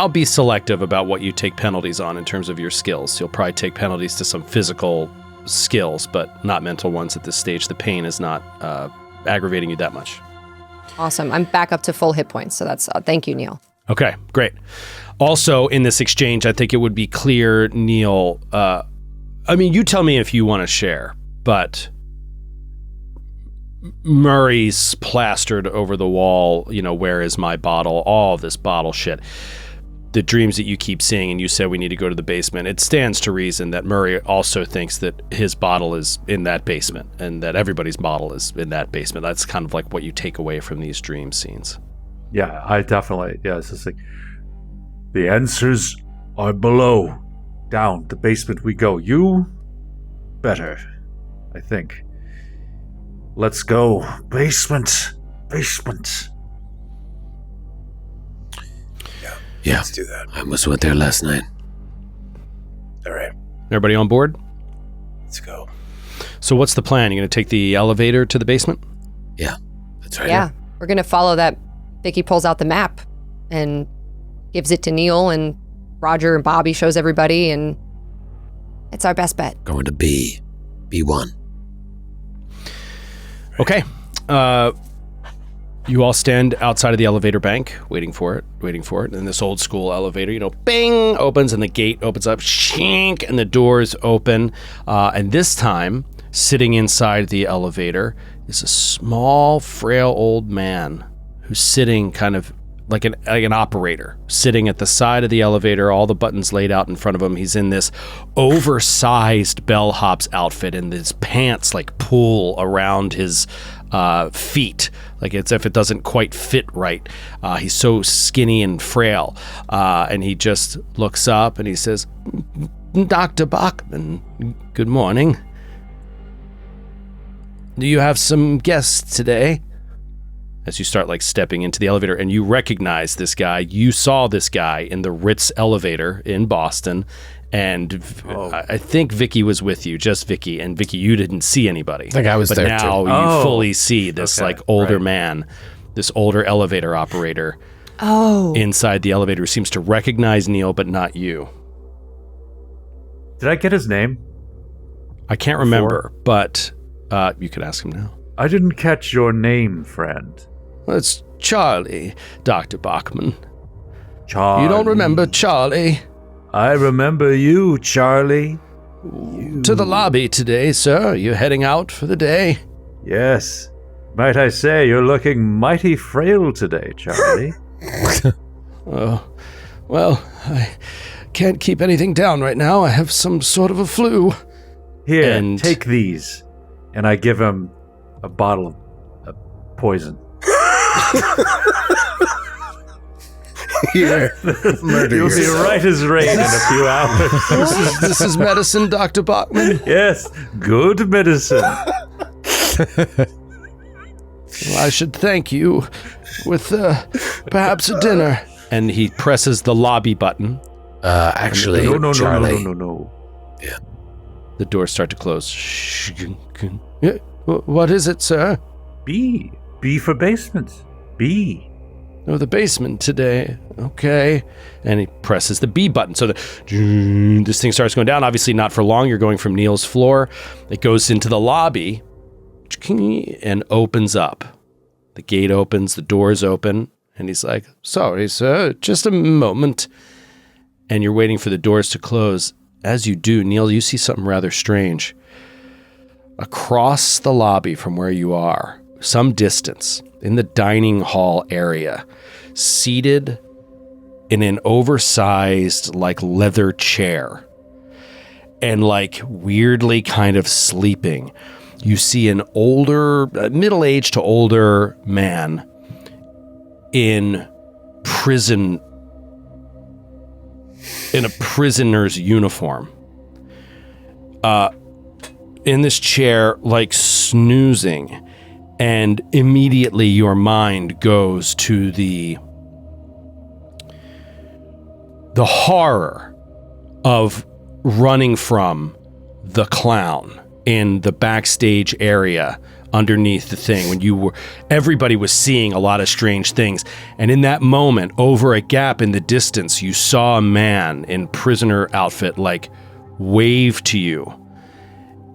be selective about what you take penalties on in terms of your skills. You'll probably take penalties to some physical skills, but not mental ones at this stage. The pain is not aggravating you that much. Awesome. I'm back up to full hit points, so that's thank you, Neil. Okay, great. Also, in this exchange, I think it would be clear, Neil, I mean, you tell me if you want to share, but Murray's plastered over the wall, where is my bottle? All this bottle shit. The dreams that you keep seeing, and you said we need to go to the basement. It stands to reason that Murray also thinks that his bottle is in that basement and that everybody's bottle is in that basement. That's kind of like what you take away from these dream scenes. Yeah, I definitely. Yeah, it's just like the answers are below. Down the basement we go. You better, I think. Let's go. Basement. Yeah. Let's do that. I almost went there last night. All right. Everybody on board? Let's go. So what's the plan? You going to take the elevator to the basement? Yeah, that's right. Yeah, we're going to follow that. Vicky pulls out the map and gives it to Neil, and Roger and Bobby shows everybody, and it's our best bet. Going to B1. Okay. You all stand outside of the elevator bank, waiting for it. And this old school elevator, bing, opens, and the gate opens up, shink, and the doors open. And this time, sitting inside the elevator is a small, frail old man who's sitting kind of like an operator, sitting at the side of the elevator, all the buttons laid out in front of him. He's in this oversized bellhop's outfit, and his pants like pull around his feet, like it's if it doesn't quite fit right. He's so skinny and frail, and he just looks up and he says, Dr. Bachman, good morning. Do you have some guests today? As you start like stepping into the elevator, and you recognize this guy. You saw this guy in the Ritz elevator in Boston, and I think Vicky was with you, just Vicky. And Vicky, you didn't see anybody. I think I was there now too. You fully see this like older man, this older elevator operator inside the elevator who seems to recognize Neil, but not you. Did I get his name? I can't remember, but you could ask him now. I didn't catch your name, friend. Well, it's Charlie, Dr. Bachman. Charlie. You don't remember Charlie? I remember you, Charlie. To the lobby today, sir. You're heading out for the day. Yes. Might I say, you're looking mighty frail today, Charlie. Oh, well, I can't keep anything down right now. I have some sort of a flu. Here, take these. And I give him a bottle of poison. Here, murder You'll be right as rain in a few hours. This is medicine, Dr. Bachman. Yes, good medicine. Well, I should thank you with perhaps a dinner. And he presses the lobby button. Actually, Charlie. No. Yeah. The doors start to close. Yeah, what is it, sir? B. B for basement. B. Oh, the basement today. Okay. And he presses the B button. So this thing starts going down. Obviously not for long. You're going from Neil's floor. It goes into the lobby and opens up. The gate opens. The doors open. And he's like, sorry, sir, just a moment. And you're waiting for the doors to close. As you do, Neil, you see something rather strange. Across the lobby from where you are, some distance, in the dining hall area, seated in an oversized, like, leather chair, and, like, weirdly kind of sleeping, you see an older, middle-aged to older man in a prisoner's uniform, in this chair, like snoozing, and immediately your mind goes to the horror of running from the clown in the backstage area underneath the thing when everybody was seeing a lot of strange things. And in that moment, over a gap in the distance, you saw a man in prisoner outfit, like, wave to you.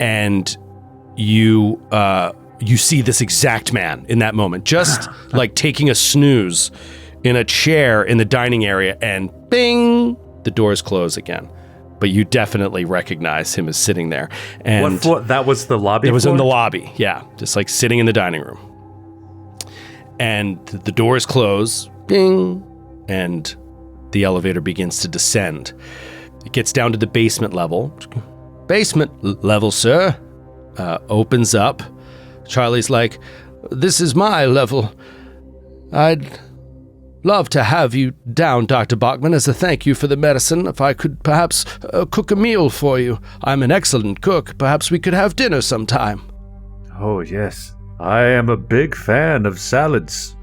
And you see this exact man in that moment, just like taking a snooze in a chair in the dining area, and bing, the doors close again. But you definitely recognize him as sitting there. And what floor? That was the lobby? It was floor? in the lobby, yeah. Just like sitting in the dining room. And the doors close, bing, and the elevator begins to descend. It gets down to the basement level. Basement level, sir. Opens up. Charlie's like, this is my level. I'd love to have you down, Dr. Bachman, as a thank you for the medicine. If I could perhaps cook a meal for you. I'm an excellent cook. Perhaps we could have dinner sometime. Oh, yes. I am a big fan of salads.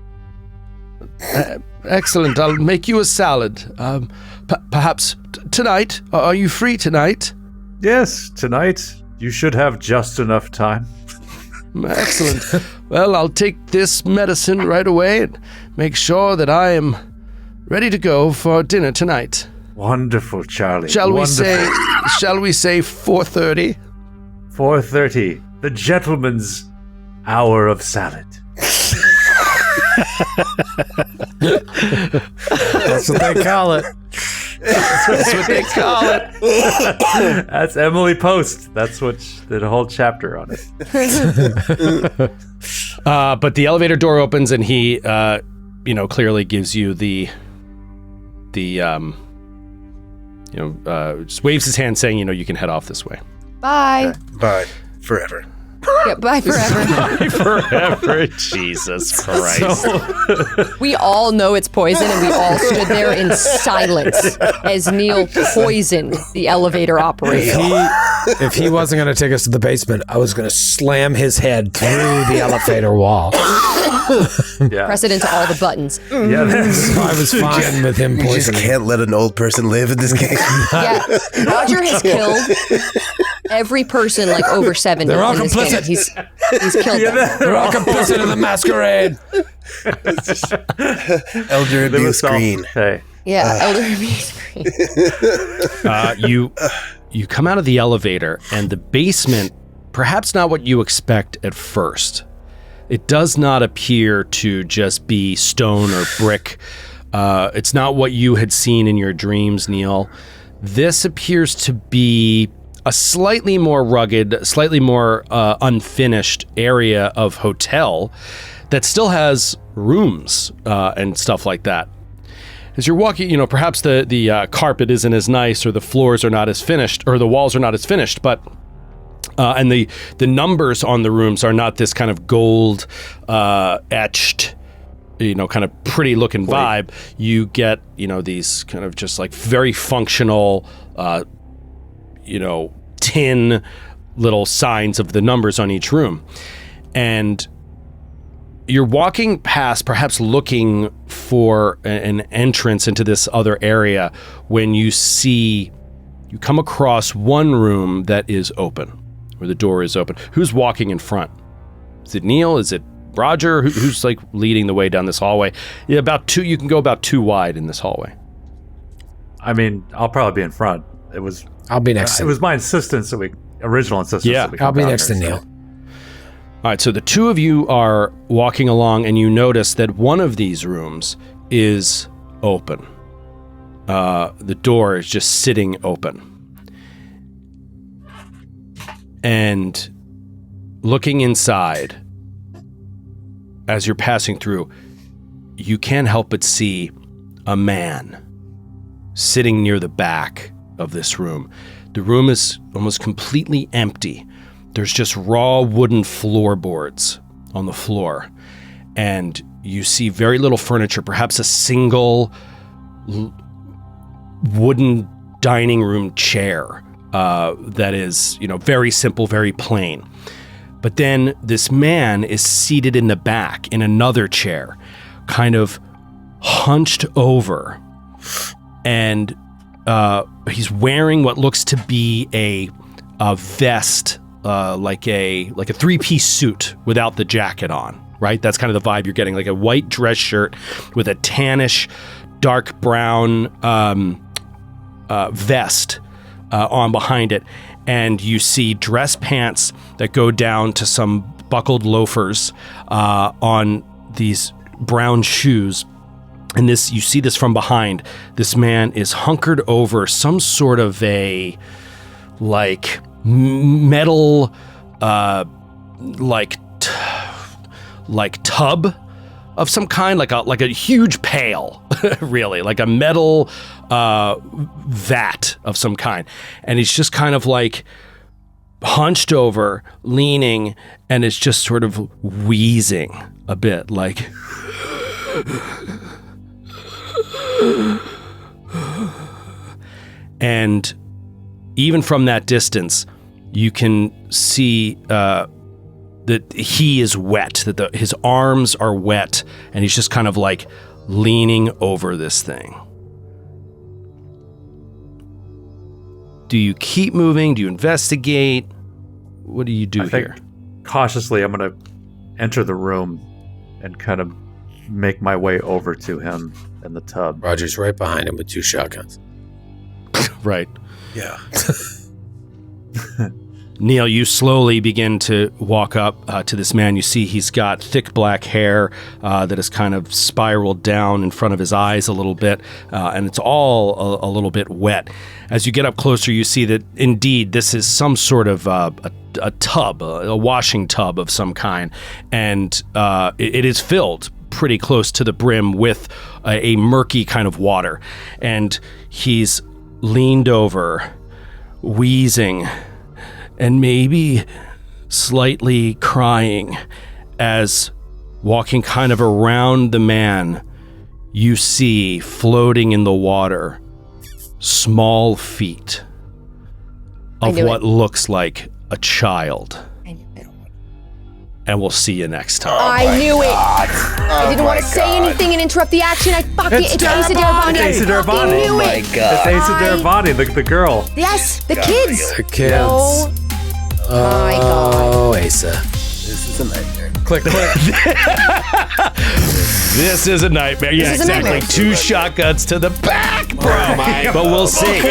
Excellent. I'll make you a salad. Perhaps tonight. Are you free tonight? Yes, tonight. You should have just enough time. Excellent. Well, I'll take this medicine right away and make sure that I am ready to go for dinner tonight. Wonderful, Charlie. Shall we say 4:30? 4:30. The gentleman's hour of salad. That's what they call it. That's what they call it. That's Emily Post. That's what the whole chapter on it. But the elevator door opens and he, clearly gives you just waves his hand saying, you can head off this way. Bye. Bye. Forever. Yeah, bye forever. Bye forever. Jesus Christ. We all know it's poison, and we all stood there in silence as Neil poisoned the elevator operator. If he wasn't going to take us to the basement, I was going to slam his head through the elevator wall. Yeah. Press it into all the buttons. Yeah, I was fine with him You just poisoning. can't let an old person live in this game. Yeah, Roger has killed every person like over 70. They're all in this complicit. game. He's killed them. They're all complicit in the masquerade. Elder abuse green. Hey. Yeah, elder abuse green. you come out of the elevator, and the basement, perhaps not what you expect at first. It does not appear to just be stone or brick. It's not what you had seen in your dreams, Neil. This appears to be a slightly more rugged, slightly more unfinished area of hotel that still has rooms and stuff like that. As you're walking, perhaps the carpet isn't as nice, or the floors are not as finished, or the walls are not as finished, but and the numbers on the rooms are not this kind of gold etched, kind of pretty looking vibe. You get, these kind of just like very functional, tin little signs of the numbers on each room. And you're walking past, perhaps looking for an entrance into this other area, when you come across one room that is open, where the door is open. Who's walking in front? Is it Neil? Is it Roger? Who's like leading the way down this hallway? Yeah, you can go about 2 wide in this hallway. I mean, I'll probably be in front. I'll be next to It was my insistence original insistence that we I'll be next to here, Neil. All right, so the two of you are walking along, and you notice that one of these rooms is open. The door is just sitting open. And looking inside, as you're passing through, you can't help but see a man sitting near the back of this room. The room is almost completely empty. There's just raw wooden floorboards on the floor. And you see very little furniture, perhaps a single wooden dining room chair that is, very simple, very plain. But then this man is seated in the back in another chair, kind of hunched over. And he's wearing what looks to be a vest, like a 3-piece suit without the jacket on, right? That's kind of the vibe you're getting, like a white dress shirt with a tannish, dark brown vest on behind it. And you see dress pants that go down to some buckled loafers on these brown shoes. And you see this from behind. This man is hunkered over some sort of a metal tub of some kind, like a huge pail, really, like a metal vat of some kind. And he's just kind of like hunched over, leaning, and is just sort of wheezing a bit, like and even from that distance, you can see that he is wet, that his arms are wet, and he's just kind of like leaning over this thing. Do you keep moving? Do you investigate? What do you do here? Cautiously, I'm going to enter the room and kind of make my way over to him in the tub. Roger's right behind him with 2 shotguns. Right. Yeah. Neil, you slowly begin to walk up to this man. You see he's got thick black hair that is kind of spiraled down in front of his eyes a little bit, and it's all a little bit wet. As you get up closer, you see that indeed this is some sort of a tub, a washing tub of some kind, and it is filled pretty close to the brim with a murky kind of water. And he's leaned over, wheezing, and maybe slightly crying, as walking kind of around the man, you see floating in the water small feet of what looks like a child. I knew it. And we'll see you next time. I knew it. I didn't want to say anything and interrupt the action. It's Asa Darabani. It's Asa Darabani. I knew Oh my it. God. It's Asa Darabani, the girl. Yes, the kids. The kids. Oh my God. Oh, Asa. This is a nightmare. Click, click. This is a nightmare. Yeah, This is a exactly. nightmare. 2 shotguns to the back. But we'll see.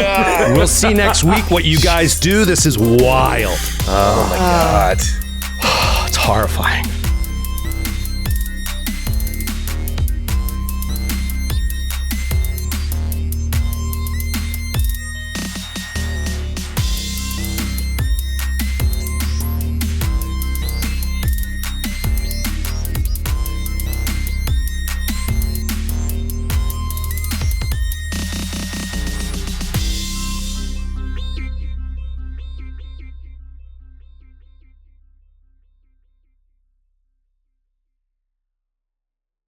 We'll see next week what you guys do. This is wild. Oh my God. It's horrifying.